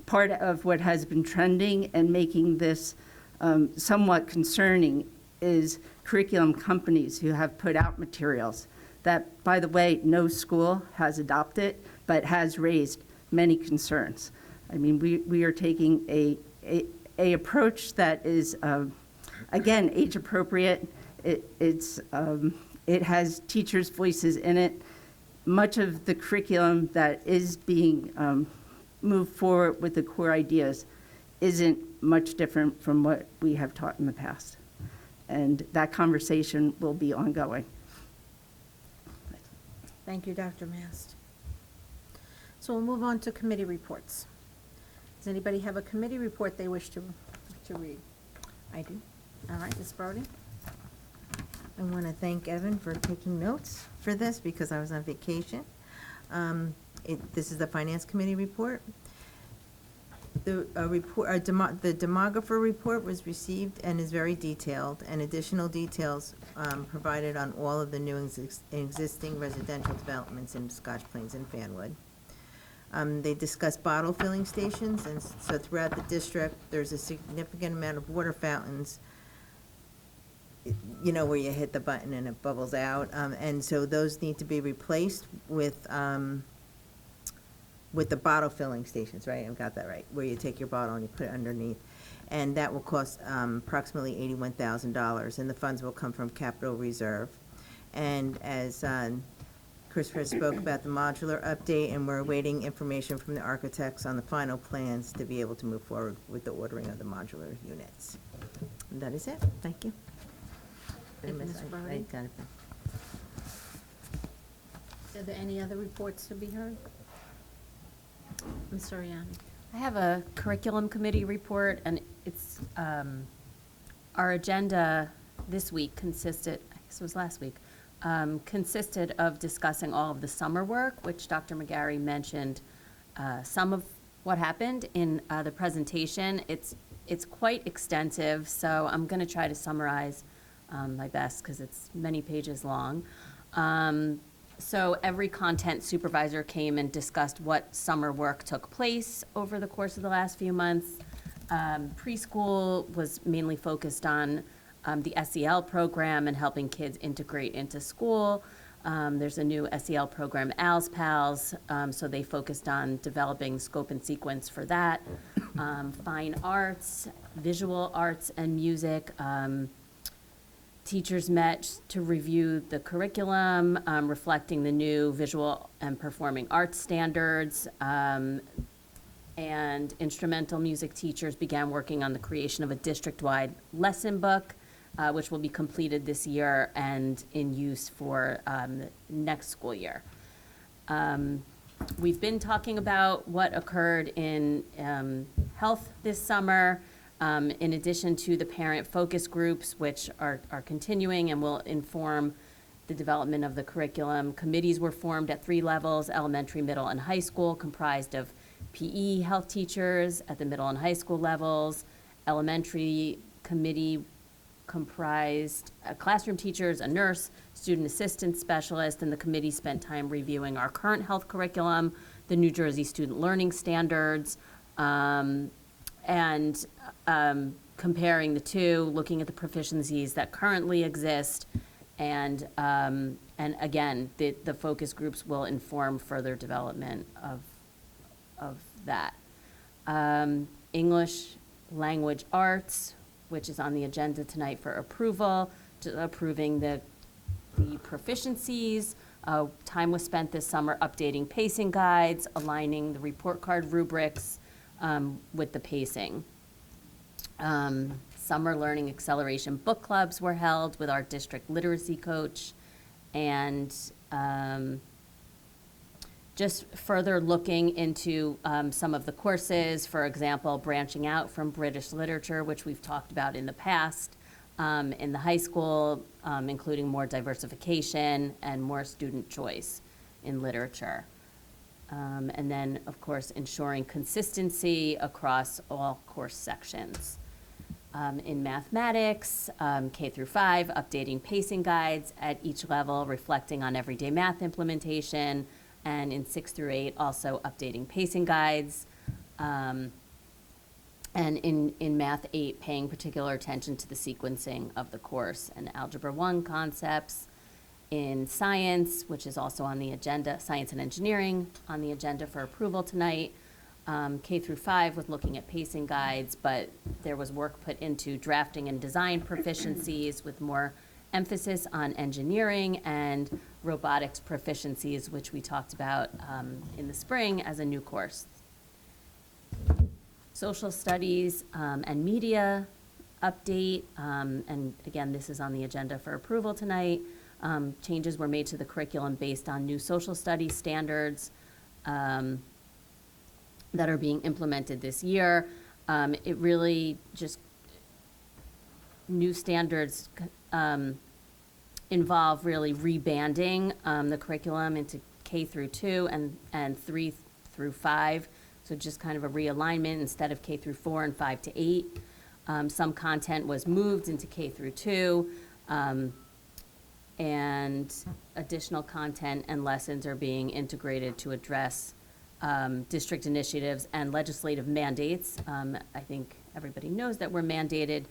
Part of what has been trending and making this somewhat concerning is curriculum companies who have put out materials that, by the way, no school has adopted, but has raised many concerns. I mean, we are taking a approach that is, again, age appropriate. It has teachers' voices in it. Much of the curriculum that is being moved forward with the core ideas isn't much different from what we have taught in the past. And that conversation will be ongoing. Thank you, Dr. Mast. So we'll move on to committee reports. Does anybody have a committee report they wish to read? I do. All right, Ms. Brody? I want to thank Evan for taking notes for this because I was on vacation. This is the Finance Committee report. The demographer report was received and is very detailed, and additional details provided on all of the new and existing residential developments in Scotch Plains and Fanwood. They discussed bottle filling stations, and so throughout the district, there's a significant amount of water fountains, you know, where you hit the button and it bubbles out, and so those need to be replaced with the bottle filling stations, right? I've got that right, where you take your bottle and you put it underneath. And that will cost approximately $81,000, and the funds will come from capital reserve. And as Christopher spoke about the modular update, and we're awaiting information from the architects on the final plans to be able to move forward with the ordering of the modular units. And that is it. Thank you. Thank you, Ms. Brody. I got it. Are there any other reports to be heard? Ms. Soriani? I have a curriculum committee report, and it's, our agenda this week consisted, I guess it was last week, consisted of discussing all of the summer work, which Dr. McGarry mentioned some of what happened in the presentation. It's quite extensive, so I'm going to try to summarize my best because it's many pages long. So every content supervisor came and discussed what summer work took place over the course of the last few months. Preschool was mainly focused on the SEL program and helping kids integrate into school. There's a new SEL program, Al's Pals, so they focused on developing scope and sequence for that. Fine arts, visual arts and music. Teachers met to review the curriculum, reflecting the new visual and performing arts standards, and instrumental music teachers began working on the creation of a district-wide lesson book, which will be completed this year and in use for next school year. We've been talking about what occurred in health this summer. In addition to the parent focus groups, which are continuing and will inform the development of the curriculum. Committees were formed at 3 levels, elementary, middle, and high school, comprised of PE health teachers at the middle and high school levels, elementary committee comprised classroom teachers, a nurse, student assistance specialist, and the committee spent time reviewing our current health curriculum, the New Jersey Student Learning Standards, and comparing the two, looking at the proficiencies that currently exist, and again, the focus groups will inform further development of that. English Language Arts, which is on the agenda tonight for approval, approving the proficiencies. Time was spent this summer updating pacing guides, aligning the report card rubrics with the pacing. Summer Learning Acceleration book clubs were held with our district literacy coach, and just further looking into some of the courses, for example, branching out from British literature, which we've talked about in the past, in the high school, including more diversification and more student choice in literature. And then, of course, ensuring consistency across all course sections. In mathematics, K through 5, updating pacing guides at each level, reflecting on everyday math implementation, and in 6 through 8, also updating pacing guides. And in Math 8, paying particular attention to the sequencing of the course and Algebra 1 concepts. In science, which is also on the agenda, science and engineering, on the agenda for approval tonight. K through 5 was looking at pacing guides, but there was work put into drafting and design proficiencies with more emphasis on engineering and robotics proficiencies, which we talked about in the spring as a new course. Social studies and media update, and again, this is on the agenda for approval tonight. Changes were made to the curriculum based on new social studies standards that are being implemented this year. It really just, new standards involve really rebanding the curriculum into K through 2 and 3 through 5. So just kind of a realignment instead of K through 4 and 5 to 8. Some content was moved into K through 2, and additional content and lessons are being integrated to address district initiatives and legislative mandates. I think everybody knows that we're mandated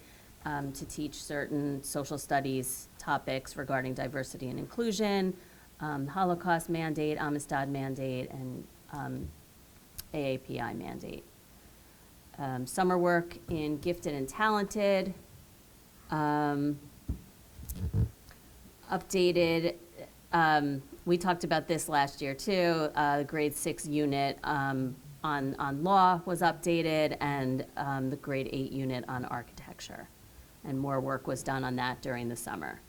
to teach certain social studies topics regarding diversity and inclusion, Holocaust mandate, Amistad mandate, and AAPI mandate. Summer work in gifted and talented, updated, we talked about this last year too, the grade 6 unit on law was updated, and the grade 8 unit on architecture. And more work was done on that during the summer.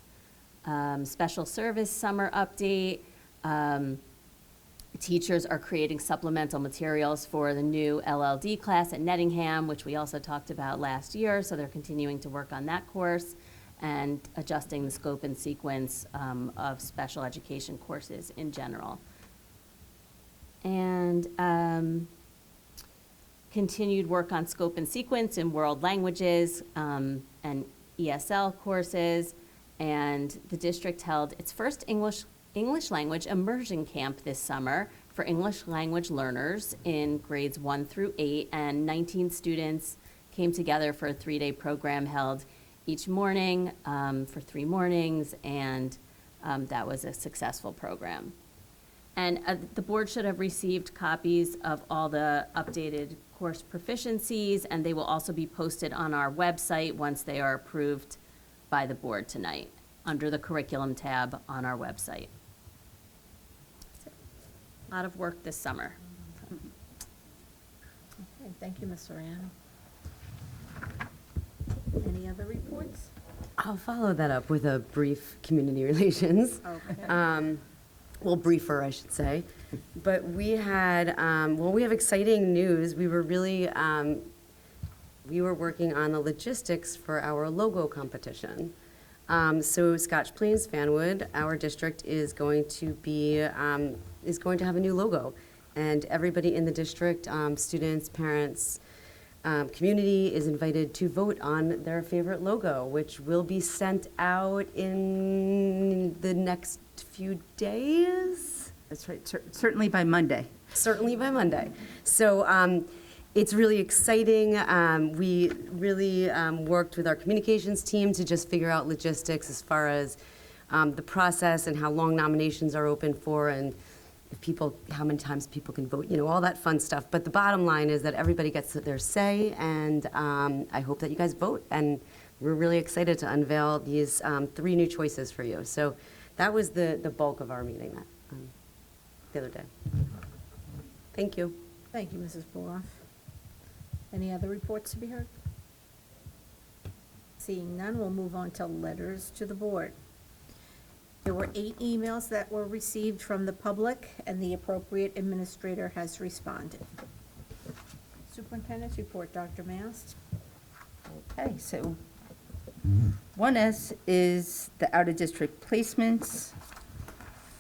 Special service summer update. Teachers are creating supplemental materials for the new LLD class at Nettingham, which we also talked about last year, so they're continuing to work on that course and adjusting the scope and sequence of special education courses in general. And continued work on scope and sequence in world languages and ESL courses. And the district held its first English language immersion camp this summer for English language learners in grades 1 through 8, and 19 students came together for a 3-day program held each morning for 3 mornings, and that was a successful program. And the board should have received copies of all the updated course proficiencies, and they will also be posted on our website once they are approved by the board tonight, under the curriculum tab on our website. A lot of work this summer. Okay, thank you, Ms. Soriano. Any other reports? I'll follow that up with a brief community relations. Okay. Well, briefer, I should say. But we had, we have exciting news. We were really, we were working on the logistics for our logo competition. So Scotch Plains Fanwood, our district, is going to be, is going to have a new logo. And everybody in the district, students, parents, community is invited to vote on their favorite logo, which will be sent out in the next few days. That's right, certainly by Monday. Certainly by Monday. So it's really exciting. We really worked with our communications team to just figure out logistics as far as the process and how long nominations are open for, and if people, how many times people can vote, you know, all that fun stuff. But the bottom line is that everybody gets their say, and I hope that you guys vote. And we're really excited to unveil these 3 new choices for you. So that was the bulk of our meeting the other day. Thank you. Thank you, Mrs. Boroff. Any other reports to be heard? Seeing none, we'll move on to letters to the board. There were 8 emails that were received from the public, and the appropriate administrator has responded. Superintendent's report, Dr. Mast. Okay, so 1S is the out-of-district placements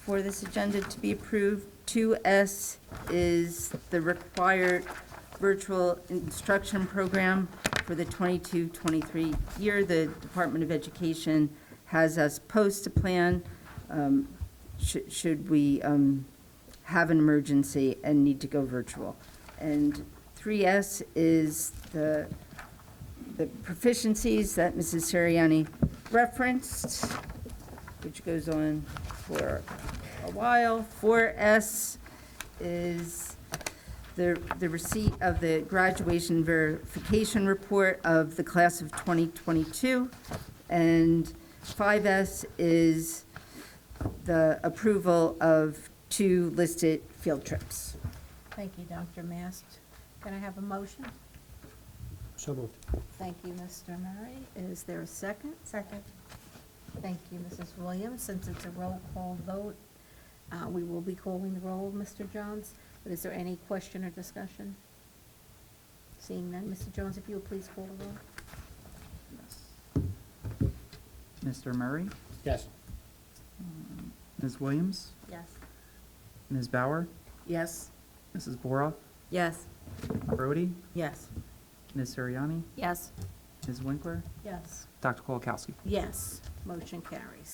for this agenda to be approved. 2S is the required virtual instruction program for the 22-23 year. The Department of Education has us post a plan should we have an emergency and need to go virtual. And 3S is the proficiencies that Mrs. Siriani referenced, which goes on for a while. 4S is the receipt of the graduation verification report of the class of 2022. And 5S is the approval of 2 listed field trips. Thank you, Dr. Mast. Can I have a motion? So moved. Thank you, Mr. Murray. Is there a second? Second. Thank you, Mrs. Williams. Since it's a roll call vote, we will be calling the roll, Mr. Jones. But is there any question or discussion? Seeing none, Mr. Jones, if you would please call the roll. Mr. Murray? Yes. Ms. Williams? Yes. Ms. Bauer? Yes. Mrs. Boroff? Yes. Brody? Yes. Ms. Siriani? Yes. Ms. Winkler? Yes. Dr. Kolakowski? Yes. Motion carries.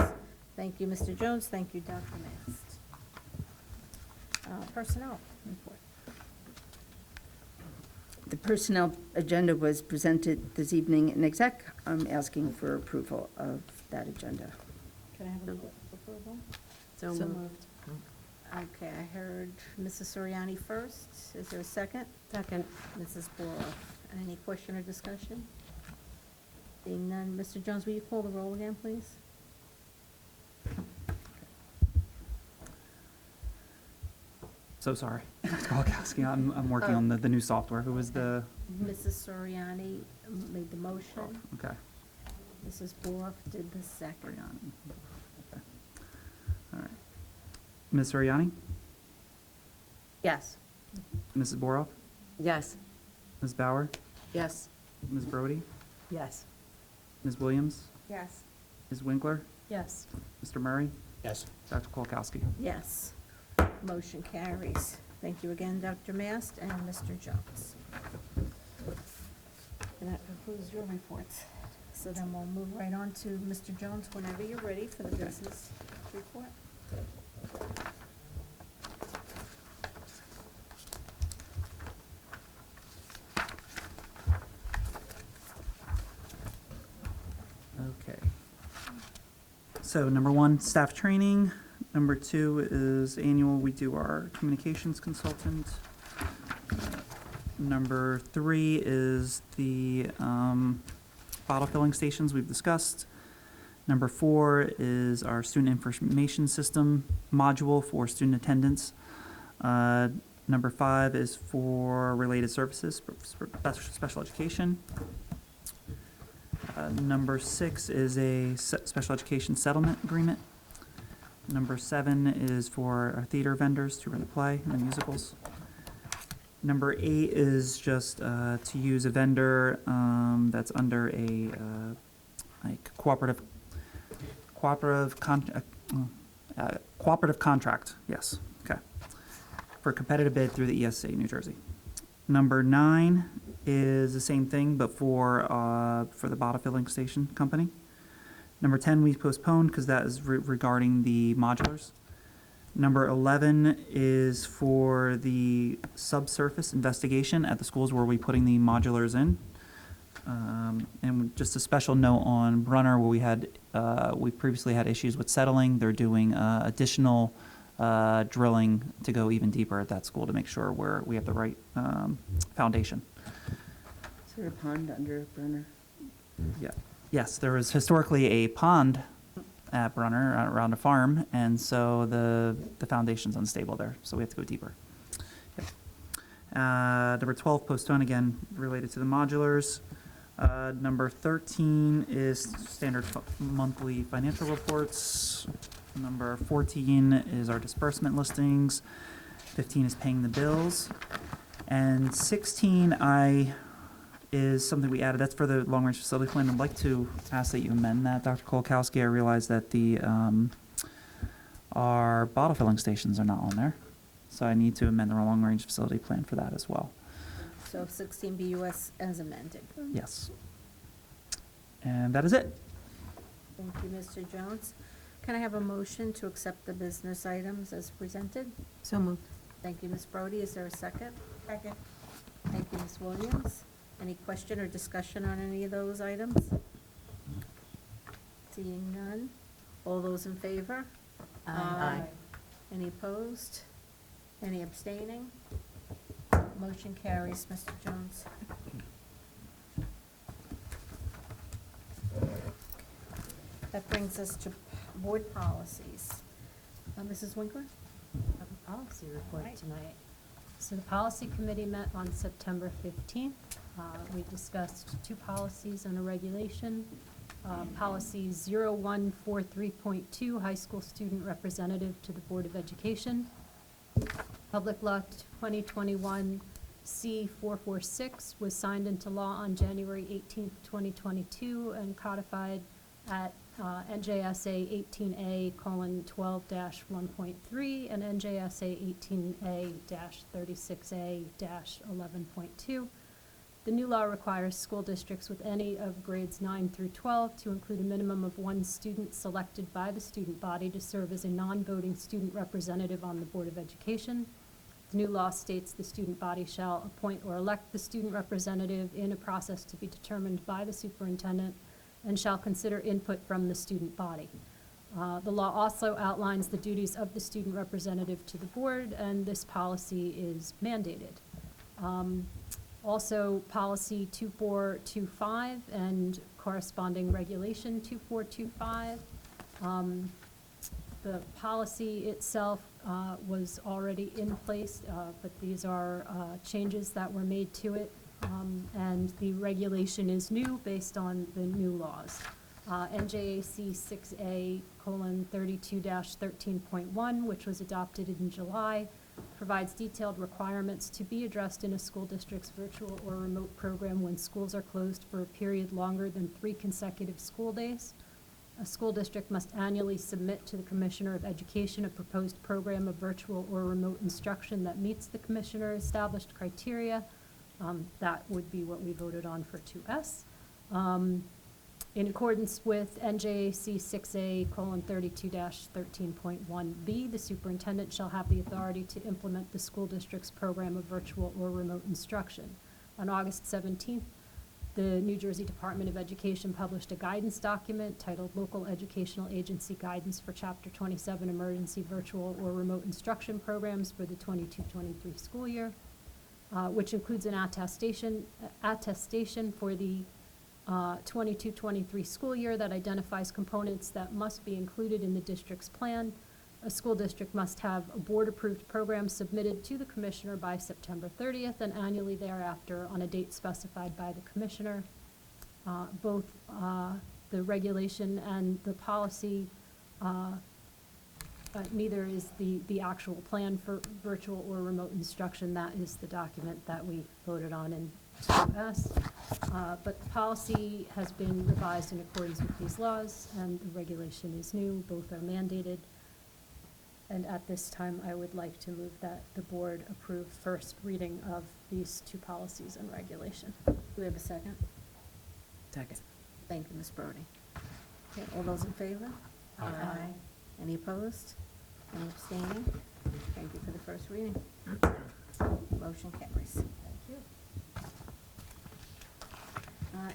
Thank you, Mr. Jones. Thank you, Dr. Mast. Personnel report. The personnel agenda was presented this evening in exec. I'm asking for approval of that agenda. Can I have a approval? So moved. Okay, I heard Mrs. Soriani first. Is there a second? Second. Mrs. Boroff. Any question or discussion? Seeing none, Mr. Jones, will you call the roll again, please? So sorry. Dr. Kolakowski, I'm working on the new software. Who was the? Mrs. Soriani made the motion. Okay. Mrs. Boroff did the second. Siriani. Okay. All right. Ms. Siriani? Yes. Mrs. Boroff? Yes. Ms. Bauer? Yes. Ms. Brody? Yes. Ms. Williams? Yes. Ms. Winkler? Yes. Mr. Murray? Yes. Dr. Kolakowski? Yes. Motion carries. Thank you again, Dr. Mast and Mr. Jones. And that concludes your reports. So then we'll move right on to Mr. Jones whenever you're ready for the business report. Okay. So number 1, staff training. Number 2 is annual, we do our communications consultant. Number 3 is the bottle filling stations we've discussed. Number 4 is our student information system module for student attendance. Number 5 is for related services, for special education. Number 6 is a special education settlement agreement. Number 7 is for our theater vendors to run the play and the musicals. Number 8 is just to use a vendor that's under a like cooperative contract. Yes. Okay. For a competitive bid through the ESA New Jersey. Number 9 is the same thing, but for the bottle filling station company. Number 10, we postponed because that is regarding the modulars. Number 11 is for the subsurface investigation at the schools where we're putting the modulars in. And just a special note on Brunner, where we previously had issues with settling. They're doing additional drilling to go even deeper at that school to make sure we have the right foundation. Is there a pond under Brunner? Yeah. Yes, there was historically a pond at Brunner around a farm, and so the foundation's unstable there, so we have to go deeper. Yep. Number 12, postpone, again, related to the modulars. Number 13 is standard monthly financial reports. Number 14 is our disbursement listings. 15 is paying the bills. And 16 is something we added. That's for the long-range facility plan. I'd like to ask that you amend that, Dr. Kolkowski. I realize that our bottle filling stations are not on there, so I need to amend the long-range facility plan for that as well. So 16 BUS as amended. Yes. And that is it. Thank you, Mr. Jones. Can I have a motion to accept the business items as presented? So moved. Thank you, Ms. Brody. Is there a second? Second. Thank you, Ms. Williams. Any question or discussion on any of those items? Seeing none. All those in favor? Aye. Any opposed? Any abstaining? Motion carries, Mr. Jones. That brings us to board policies. Mrs. Winkler? A policy report tonight. So the policy committee met on September 15th. We discussed two policies and a regulation. Policy 0143.2, high school student representative to the Board of Education. Public Law 2021 C446 was signed into law on January 18th, 2022 and codified at NJSA 18A:12-1.3 and NJSA 18A-36A-11.2. The new law requires school districts with any of grades 9 through 12 to include a minimum of one student selected by the student body to serve as a non-voting student representative on the Board of Education. The new law states the student body shall appoint or elect the student representative in a process to be determined by the superintendent and shall consider input from the student body. The law also outlines the duties of the student representative to the board, and this policy is mandated. Also, policy 2425 and corresponding regulation 2425. The policy itself was already in place, but these are changes that were made to it. And the regulation is new based on the new laws. NJAC 6A:32-13.1, which was adopted in July, provides detailed requirements to be addressed in a school district's virtual or remote program when schools are closed for a period longer than 3 consecutive school days. A school district must annually submit to the Commissioner of Education a proposed program of virtual or remote instruction that meets the Commissioner established criteria. That would be what we voted on for 2S. In accordance with NJAC 6A:32-13.1B, the superintendent shall have the authority to implement the school district's program of virtual or remote instruction. On August 17th, the New Jersey Department of Education published a guidance document titled Local Educational Agency Guidance for Chapter 27 Emergency Virtual or Remote Instruction Programs for the 22-23 school year, which includes an attestation for the 22-23 school year that identifies components that must be included in the district's plan. A school district must have a board-approved program submitted to the commissioner by September 30th and annually thereafter on a date specified by the commissioner. Both the regulation and the policy, neither is the actual plan for virtual or remote instruction. That is the document that we voted on in 2S. But the policy has been revised in accordance with these laws, and the regulation is new. Both are mandated. And at this time, I would like to move that the board approve first reading of these two policies and regulation. Do we have a second? Second. Thank you, Ms. Brody. Okay, all those in favor? Aye. Any opposed? Any abstaining? Thank you for the first reading. Motion carries. Thank you.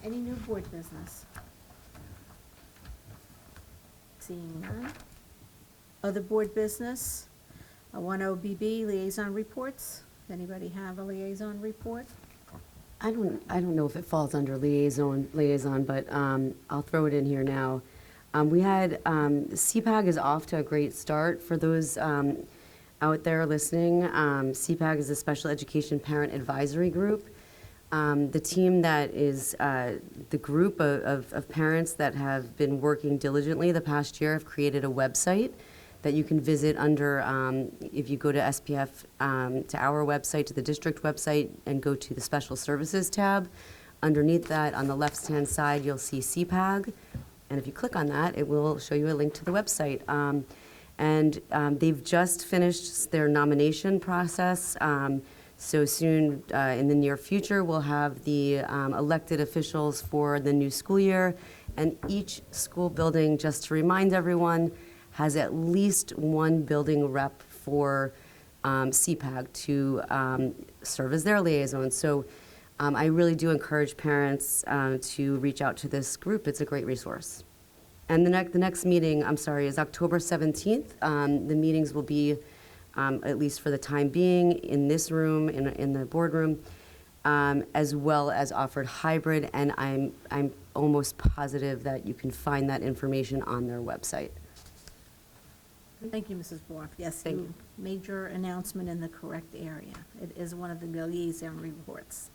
Any new board business? Seeing none. Other board business? 10BB liaison reports. Does anybody have a liaison report? I don't know if it falls under liaison, but I'll throw it in here now. We had, CPAG is off to a great start. For those out there listening, CPAG is a Special Education Parent Advisory Group. The team that is, the group of parents that have been working diligently the past year have created a website that you can visit under, if you go to SPF, to our website, to the district website, and go to the Special Services tab. Underneath that, on the left-hand side, you'll see CPAG. And if you click on that, it will show you a link to the website. They've just finished their nomination process. So soon, in the near future, we'll have the elected officials for the new school year. And each school building, just to remind everyone, has at least one building rep for CPAG to serve as their liaison. So I really do encourage parents to reach out to this group. It's a great resource. And the next meeting, is October 17th. The meetings will be, at least for the time being, in this room, in the boardroom, as well as offered hybrid. And I'm almost positive that you can find that information on their website. Thank you, Mrs. Borf. Yes, Thank you. Major announcement in the correct area. It is one of the liaison reports.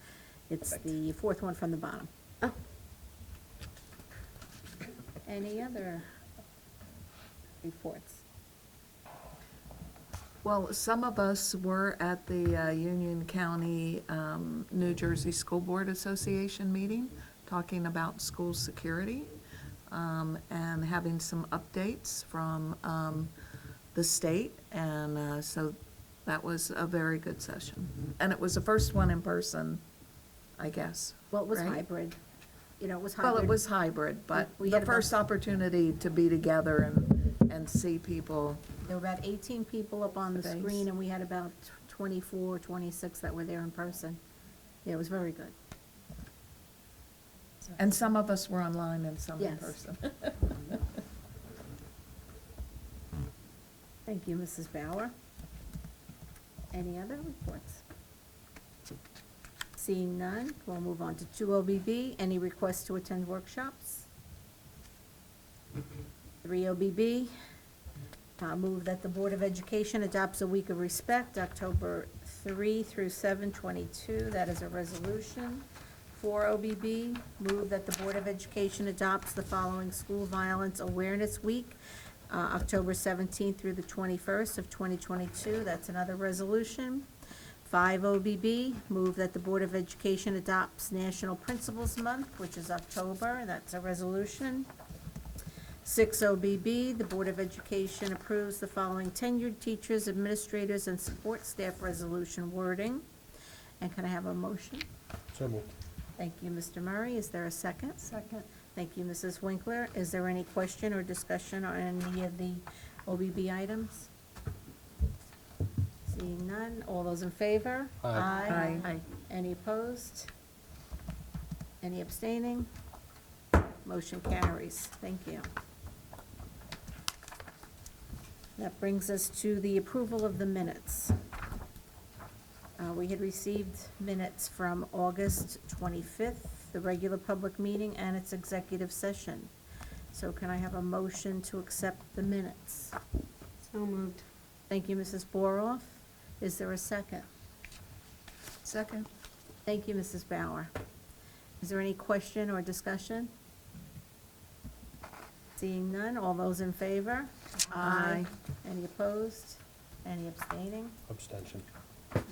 It's the fourth one from the bottom. Oh. Any other reports? Well, some of us were at the Union County, New Jersey School Board Association meeting, talking about school security, and having some updates from the state, and so that was a very good session. And it was the first one in person, I guess. Well, it was right? hybrid. You know, it was hybrid. Well, it was hybrid, but We the had about- first opportunity to be together and see people. There were about 18 people up on the Thanks. screen, and we had about 24, 26 that were there in person. Yeah, it was very good. And some of us were online and some in Yes. person. Thank you, Mrs. Bauer. Any other reports? Seeing none, we'll move on to 2OBB. Any requests to attend workshops? 3OBB, move that the Board of Education adopts a week of respect, October 3 through 7/22. That is a resolution. 4OBB, move that the Board of Education adopts the following School Violence Awareness Week, October 17th through the 21st of 2022. That's another resolution. 5OBB, move that the Board of Education adopts National Principals Month, which is October. That's a resolution. 6OBB, the Board of Education approves the following tenured teachers, administrators, and support staff resolution wording. And can I have a motion? So moved. Thank you, Mr. Murray. Is there a second? Second. Thank you, Mrs. Winkler. Is there any question or discussion on any of the OBB items? Seeing none, all those in favor? Aye. Aye. Any opposed? Any abstaining? Motion carries. Thank you. That brings us to the approval of the minutes. We had received minutes from August 25th, the regular public meeting, and its executive session. So can I have a motion to accept the minutes? So moved. Thank you, Mrs. Boroff. Is there a second? Second. Thank you, Mrs. Bauer. Is there any question or discussion? Seeing none, all those in favor? Aye. Any opposed? Any abstaining? Abstention.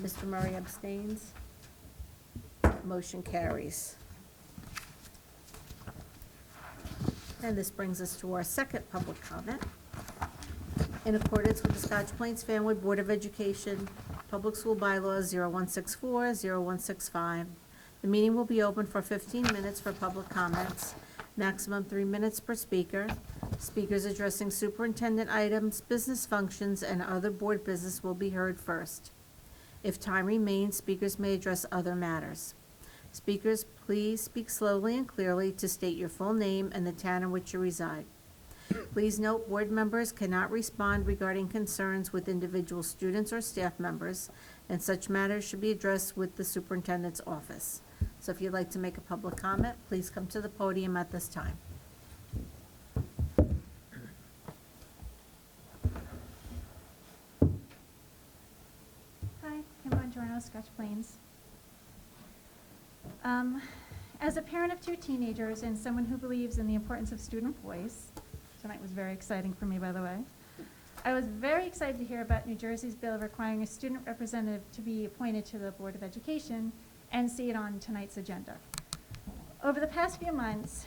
Mr. Murray abstains. Motion carries. And this brings us to our second public comment. in accordance with the Scotch Plains Family Board of Education Public School Bylaws 0164, 0165. The meeting will be open for 15 minutes for public comments, maximum 3 minutes per speaker. Speakers addressing superintendent items, business functions, and other board business will be heard first. If time remains, speakers may address other matters. Speakers, please speak slowly and clearly to state your full name and the town in which you reside. Please note, board members cannot respond regarding concerns with individual students or staff members, and such matters should be addressed with the superintendent's office. So if you'd like to make a public comment, please come to the podium at this time. Hi, Kimbo Giorno, Scotch Plains. As a parent of 2 teenagers and someone who believes in the importance of student voice, tonight was very exciting for me, by the way, I was very excited to hear about New Jersey's bill requiring a student representative to be appointed to the Board of Education and see it on tonight's agenda. Over the past few months,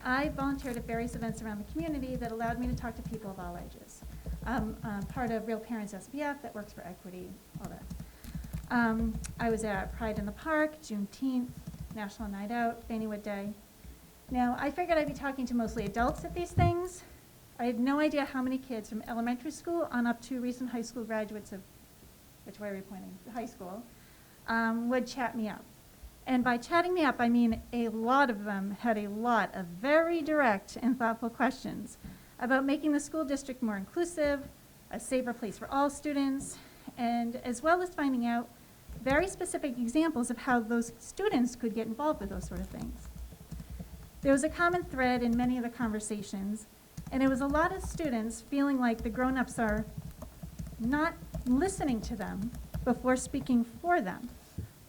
I volunteered at various events around the community that allowed me to talk to people of all ages. I'm part of Real Parents SPF that works for equity, all that. I was at Pride in the Park, Juneteenth, National Night Out, Fannywood Day. Now, I figured I'd be talking to mostly adults at these things. I had no idea how many kids from elementary school on up to recent high school graduates of, which way are we pointing? High school, would chat me up. And by chatting me up, I mean a lot of them had a lot of very direct and thoughtful questions about making the school district more inclusive, a safer place for all students, and as well as finding out very specific examples of how those students could get involved with those sort of things. There was a common thread in many of the conversations, and it was a lot of students feeling like the grown-ups are not listening to them before speaking for them,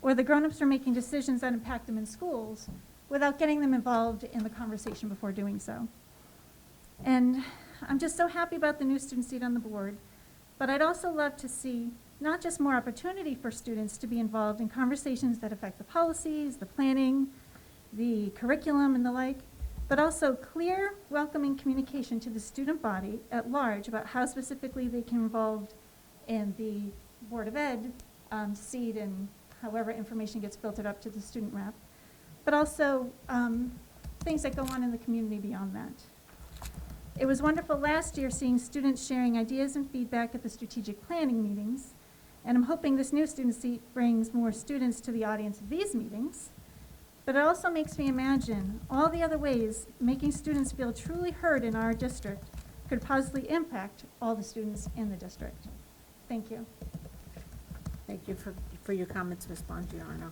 or the grown-ups are making decisions that impact them in schools without getting them involved in the conversation before doing so. And I'm just so happy about the new student seat on the board, but I'd also love to see not just more opportunity for students to be involved in conversations that affect the policies, the planning, the curriculum, and the like, but also clear, welcoming communication to the student body at large about how specifically they can be involved in the Board of Ed seat and however information gets filtered up to the student rep, but also things that go on in the community beyond that. It was wonderful last year seeing students sharing ideas and feedback at the strategic planning meetings, and I'm hoping this new student seat brings more students to the audience of these meetings, but it also makes me imagine all the other ways making students feel truly heard in our district could positively impact all the students in the district. Thank you. Thank you for your comments, Ms. Bongiorno.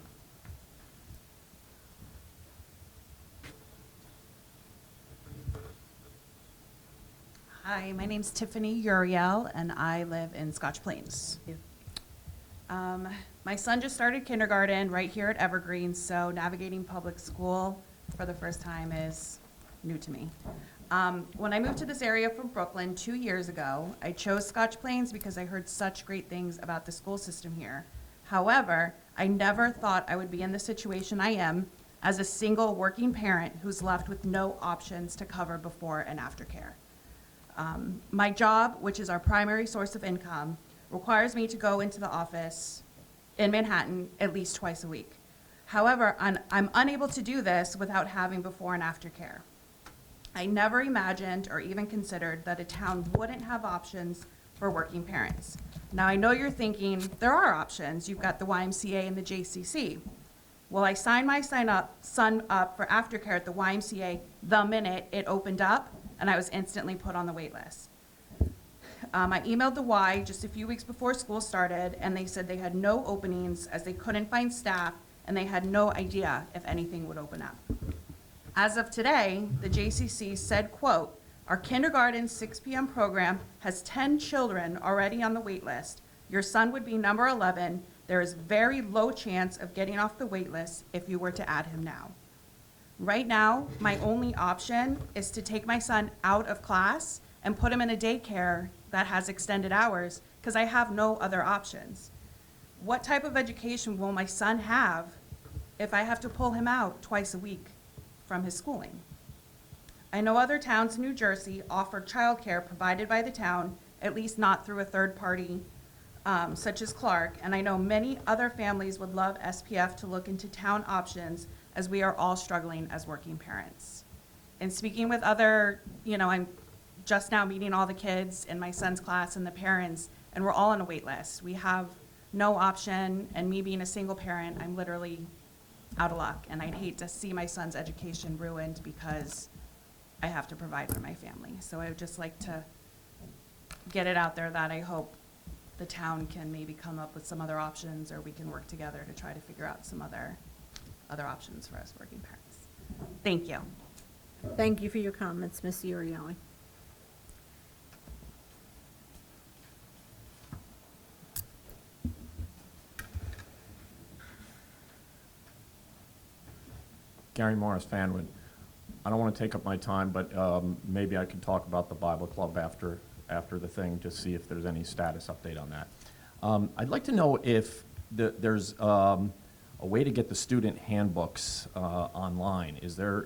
Hi, my name's Tiffany Uriel, and I live in Scotch Plains. My son just started kindergarten right here at Evergreen, so navigating public school for the first time is new to me. When I moved to this area from Brooklyn 2 years ago, I chose Scotch Plains because I heard such great things about the school system here. However, I never thought I would be in the situation I am as a single working parent who's left with no options to cover before and after care. My job, which is our primary source of income, requires me to go into the office in Manhattan at least twice a week. However, I'm unable to do this without having before and after care. I never imagined or even considered that a town wouldn't have options for working parents. Now, I know you're thinking there are options. You've got the YMCA and the JCC. Well, I signed my son up for aftercare at the YMCA the minute it opened up, and I was instantly put on the wait list. I emailed the Y just a few weeks before school started, and they said they had no openings as they couldn't find staff, and they had no idea if anything would open up. As of today, the JCC said, quote, "Our kindergarten 6 p.m. program has 10 children already on the wait list. Your son would be number 11. There is very low chance of getting off the wait list if you were to add him now." Right now, my only option is to take my son out of class and put him in a daycare that has extended hours because I have no other options. What type of education will my son have if I have to pull him out twice a week from his schooling? I know other towns in New Jersey offer childcare provided by the town at least not through a third party such as Clark. And I know many other families would love SPF to look into town options, as we are all struggling as working parents. And speaking with other, I'm just now meeting all the kids in my son's class and the parents, and we're all on a wait list. We have no option, and me being a single parent, I'm literally out of luck, and I'd hate to see my son's education ruined because I have to provide for my family. So I would just like to get it out there that I hope the town can maybe come up with some other options, or we can work together to try to figure out some other options for us working parents. Thank you. Thank you for your comments, Ms. Urieli. Gary Morris, Fanwood. I don't want to take up my time, but maybe I could talk about the Bible Club after the thing, just see if there's any status update on that. I'd like to know if there's a way to get the student handbooks online. Is there,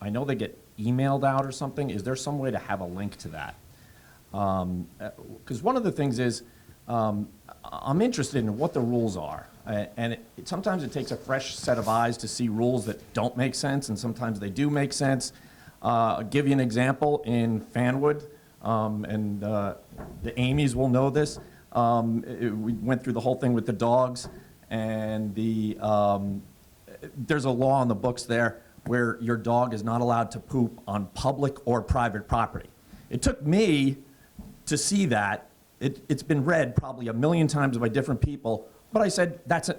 I know they get emailed out or something. Is there some way to have a link to that? Because one of the things is, I'm interested in what the rules are. And sometimes it takes a fresh set of eyes to see rules that don't make sense, and sometimes they do make sense. I'll give you an example in Fanwood, and the Amy's will know this. We went through the whole thing with the dogs, and there's a law on the books there where your dog is not allowed to poop on public or private property. It took me to see that. It's been read probably 1 million times by different people, but I said, that's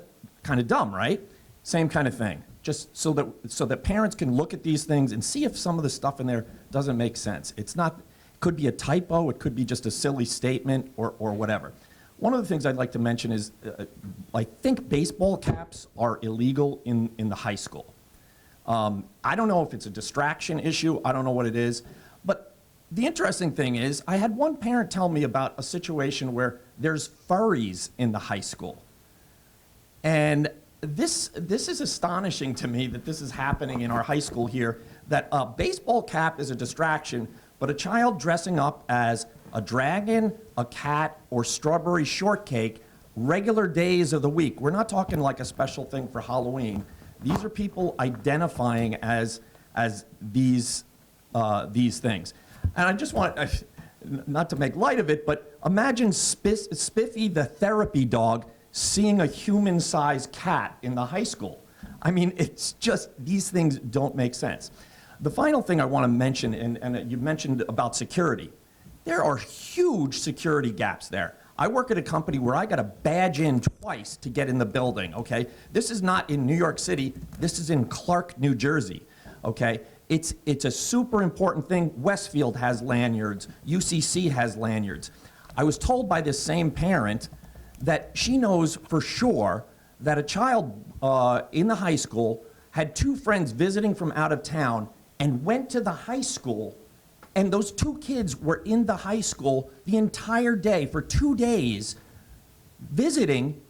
kind of dumb, right? Same kind of thing. Just so that parents can look at these things and see if some of the stuff in there doesn't make sense. It's not, it could be a typo, it could be just a silly statement or whatever. One of the things I'd like to mention is, I think baseball caps are illegal in the high school. I don't know if it's a distraction issue, I don't know what it is, but the interesting thing is, I had one parent tell me about a situation where there's furries in the high school. And this is astonishing to me that this is happening in our high school here, that a baseball cap is a distraction, but a child dressing up as a dragon, a cat, or strawberry shortcake regular days of the week. We're not talking like a special thing for Halloween. These are people identifying as these things. And I just want, not to make light of it, but imagine Spiffy the therapy dog seeing a human-sized cat in the high school. I mean, it's just, these things don't make sense. The final thing I want to mention, and you mentioned about security. There are huge security gaps there. I work at a company where I got to badge in twice to get in the building, okay? This is not in New York City, this is in Clark, New Jersey, okay? It's a super important thing. Westfield has lanyards, UCC has lanyards. I was told by this same parent that she knows for sure that a child in the high school had 2 friends visiting from out of town and went to the high school, and those 2 kids were in the high school the entire day for 2 days visiting.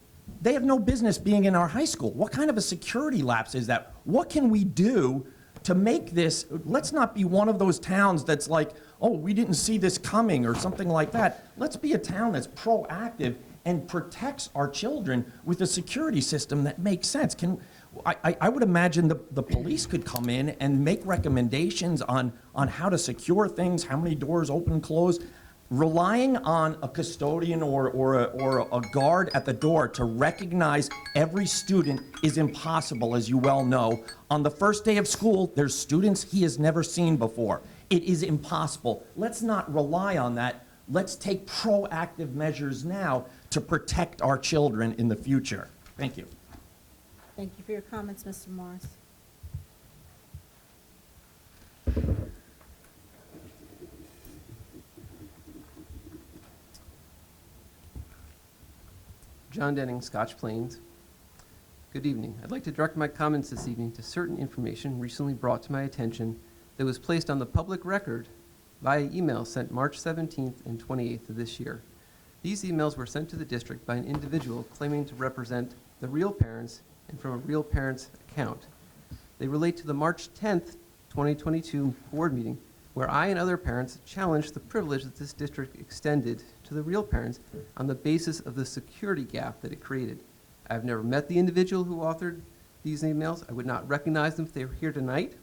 They have no business being in our high school. What kind of a security lapse is that? What can we do to make this, let's not be one of those towns that's like, oh, we didn't see this coming or something like that. Let's be a town that's proactive and protects our children with a security system that makes sense. I would imagine the police could come in and make recommendations on how to secure things, how many doors open, close. Relying on a custodian or a guard at the door to recognize every student is impossible, as you well know. On the first day of school, there's students he has never seen before. It is impossible. Let's not rely on that. Let's take proactive measures now to protect our children in the future. Thank you. Thank you for your comments, Mr. Morris. John Denning, Scotch Plains. Good evening. I'd like to direct my comments this evening to certain information recently brought to my attention that was placed on the public record via email sent March 17th and 28th of this year. These emails were sent to the district by an individual claiming to represent the real parents and from a real parents account. They relate to the March 10th, 2022 board meeting where I and other parents challenged the privilege that this district extended to the real parents on the basis of the security gap that it created. I've never met the individual who authored these emails. I would not recognize them if they were here tonight.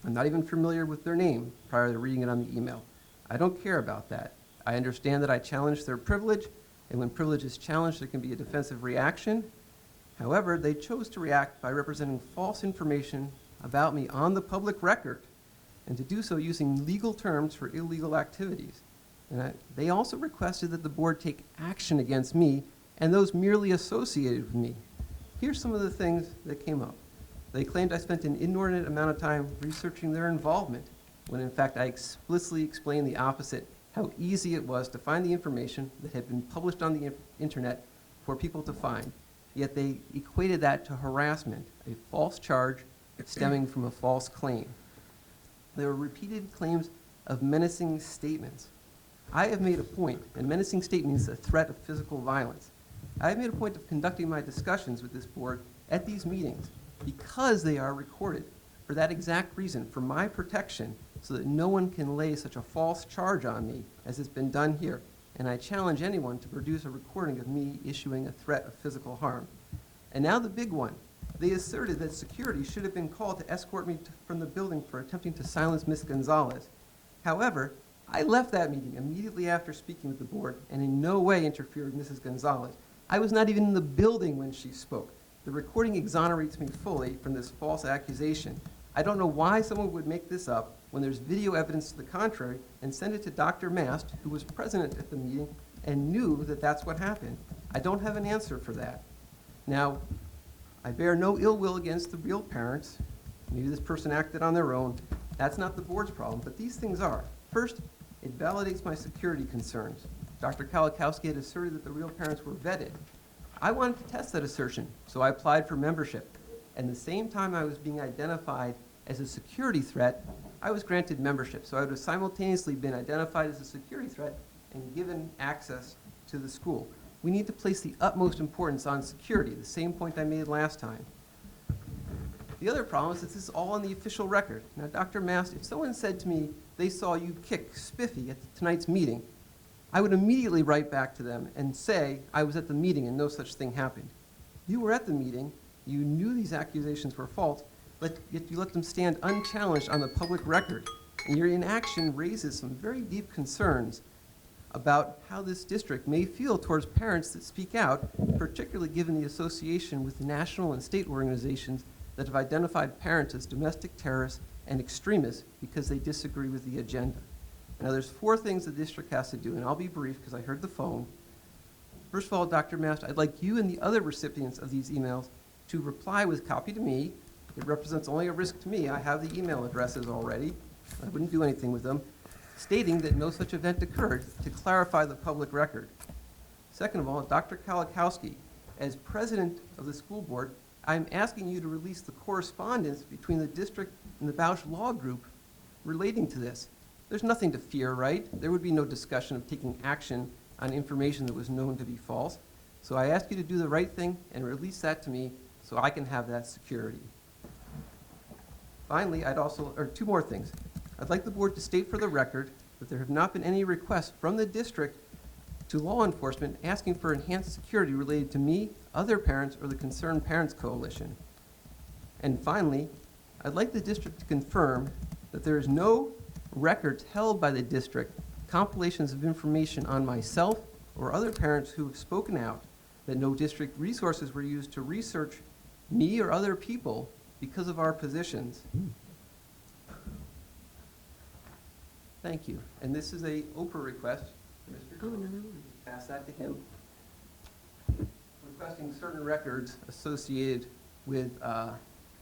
I'm not even familiar with their name prior to reading it on the email. I don't care about that. I understand that I challenged their privilege, and when privilege is challenged, there can be a defensive reaction. However, they chose to react by representing false information about me on the public record, and to do so using legal terms for illegal activities. And they also requested that the board take action against me and those merely associated with me. Here's some of the things that came up. They claimed I spent an inordinate amount of time researching their involvement, when in fact I explicitly explained the opposite, how easy it was to find the information that had been published on the internet for people to find. Yet they equated that to harassment, a false charge stemming from a false claim. There were repeated claims of menacing statements. I have made a point, and menacing statement is a threat of physical violence. I have made a point of conducting my discussions with this board at these meetings because they are recorded for that exact reason, for my protection, so that no one can lay such a false charge on me as has been done here. And I challenge anyone to produce a recording of me issuing a threat of physical harm. And now the big one. They asserted that security should have been called to escort me from the building for attempting to silence Ms. Gonzalez. However, I left that meeting immediately after speaking with the board and in no way interfered with Mrs. Gonzalez. I was not even in the building when she spoke. The recording exonerates me fully from this false accusation. I don't know why someone would make this up when there's video evidence to the contrary and send it to Dr. Mast, who was present at the meeting and knew that that's what happened. I don't have an answer for that. Now, I bear no ill will against the real parents. Maybe this person acted on their own. That's not the board's problem, but these things are. First, it validates my security concerns. Dr. Kalikowski had asserted that the real parents were vetted. I wanted to test that assertion, so I applied for membership. And the same time I was being identified as a security threat, I was granted membership. So I would have simultaneously been identified as a security threat and given access to the school. We need to place the utmost importance on security, the same point I made last time. The other problem is that this is all on the official record. Now, Dr. Mast, if someone said to me they saw you kick Spiffy at tonight's meeting, I would immediately write back to them and say I was at the meeting and no such thing happened. You were at the meeting, you knew these accusations were false, but yet you let them stand unchallenged on the public record. And your inaction raises some very deep concerns about how this district may feel towards parents that speak out, particularly given the association with national and state organizations that have identified parents as domestic terrorists and extremists because they disagree with the agenda. Now, there's 4 things the district has to do, and I'll be brief because I heard the phone. First of all, Dr. Mast, I'd like you and the other recipients of these emails to reply with copy to me. It represents only a risk to me. I have the email addresses already. I wouldn't do anything with them, stating that no such event occurred to clarify the public record. Second of all, Dr. Kalikowski, as president of the school board, I'm asking you to release the correspondence between the district and the Bausch Law Group relating to this. There's nothing to fear, right? There would be no discussion of taking action on information that was known to be false. So I ask you to do the right thing and release that to me so I can have that security. Finally, 2 more things. I'd like the board to state for the record that there have not been any requests from the district to law enforcement asking for enhanced security related to me, other parents, or the Concerned Parents Coalition. And finally, I'd like the district to confirm that there is no records held by the district, compilations of information on myself or other parents who have spoken out, that no district resources were used to research me or other people because of our positions. Thank you. And this is a Oprah request. Mr. Cohen, pass that to him. Requesting certain records associated with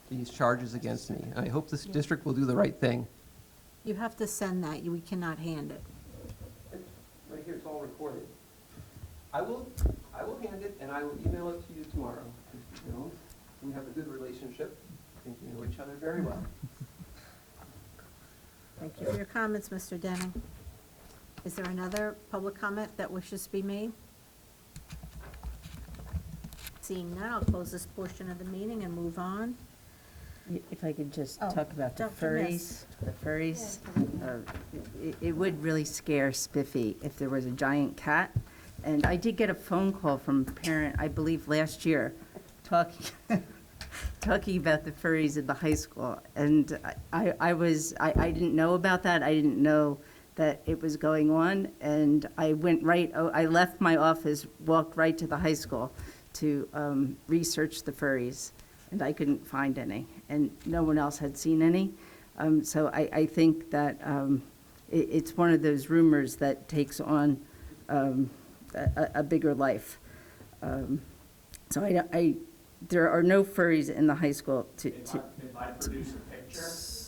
these charges against me. I hope this district will do the right thing. You have to send that. We cannot hand it. Right here, it's all recorded. I will hand it and I will email it to you tomorrow. Mr. Jones, we have a good relationship. I think we know each other very well. Thank you for your comments, Mr. Denning. Is there another public comment that wishes to be made? Seeing none, I'll close this portion of the meeting and move on. If I could just Oh, talk about the Dr. Miss. furries. It would really scare Spiffy if there was a giant cat. And I did get a phone call from a parent, I believe last year, talking, talking about the furries at the high school. And I didn't know about that. I didn't know that it was going on. And I I left my office, walked right to the high school to research the furries. And I couldn't find any, and no one else had seen any. So I think that it's one of those rumors that takes on a bigger life. So there are no furries in the high school to. If I produce a picture,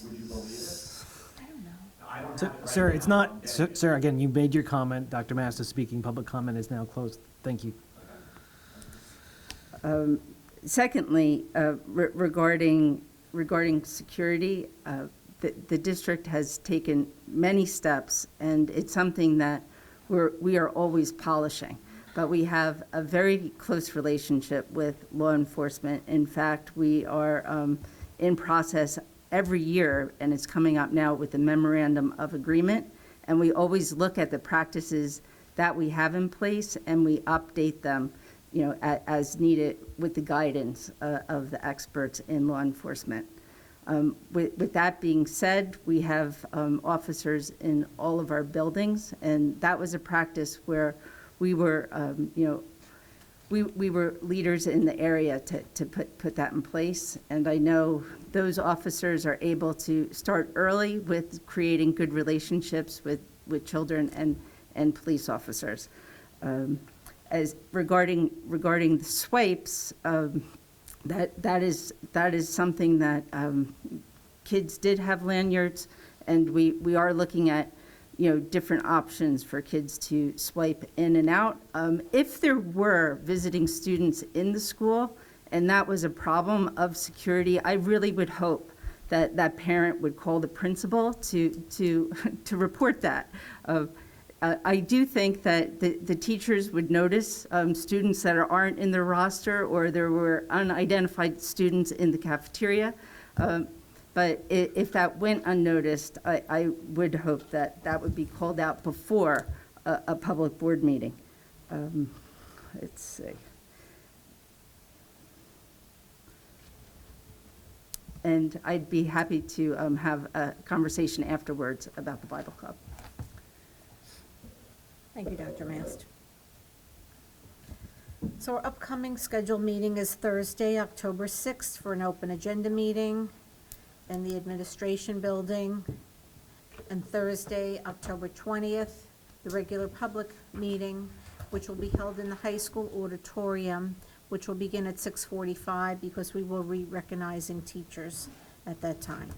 would you believe it? I don't So, have it right sir, now. it's not, sir, again, you made your comment. Dr. Mast is speaking. Public comment is now closed. Thank you. Secondly, regarding security, the district has taken many steps, and it's something that we are always polishing. But we have a very close relationship with law enforcement. In fact, we are in process every year, and it's coming up now with the memorandum of agreement. And we always look at the practices that we have in place, and we update them, as needed with the guidance of the experts in law enforcement. With that being said, we have officers in all of our buildings, and that was a practice where we were, we were leaders in the area to put that in place. And I know those officers are able to start early with creating good relationships with children and police officers. As regarding the swipes, that is something that kids did have lanyards, and we are looking at different options for kids to swipe in and out. If there were visiting students in the school and that was a problem of security, I really would hope that that parent would call the principal to report that. I do think that the teachers would notice students that aren't in their roster, or there were unidentified students in the cafeteria. But if that went unnoticed, I would hope that that would be called out before a public board meeting. Let's see. And I'd be happy to have a conversation afterwards about the Bible Club. Thank you, Dr. Mast. So our upcoming scheduled meeting is Thursday, October 6th, for an open agenda meeting in the administration building, and Thursday, October 20th, the regular public meeting, which will be held in the high school auditorium, which will begin at 6:45 because we will be recognizing teachers at that time.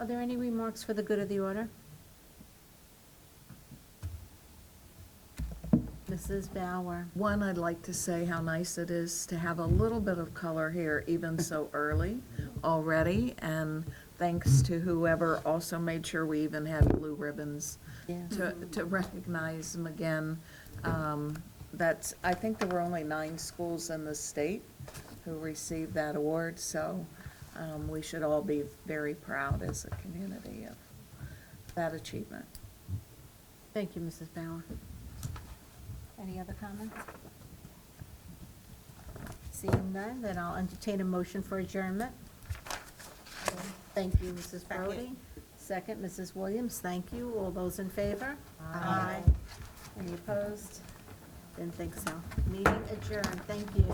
Are there any remarks for the good of the order? Mrs. Bauer. One, I'd like to say how nice it is to have a little bit of color here, even so early already. And thanks to whoever also made sure we even had blue ribbons to recognize them again. I think there were only 9 schools in the state who received that award, so we should all be very proud as a community of that achievement. Thank you, Mrs. Bauer. Any other comments? Seeing none, then I'll entertain a motion for adjournment. Thank you, Mrs. Brody. Second, Mrs. Williams, thank you. All those in favor? Aye. Any opposed? Didn't think so. Meeting adjourned. Thank you.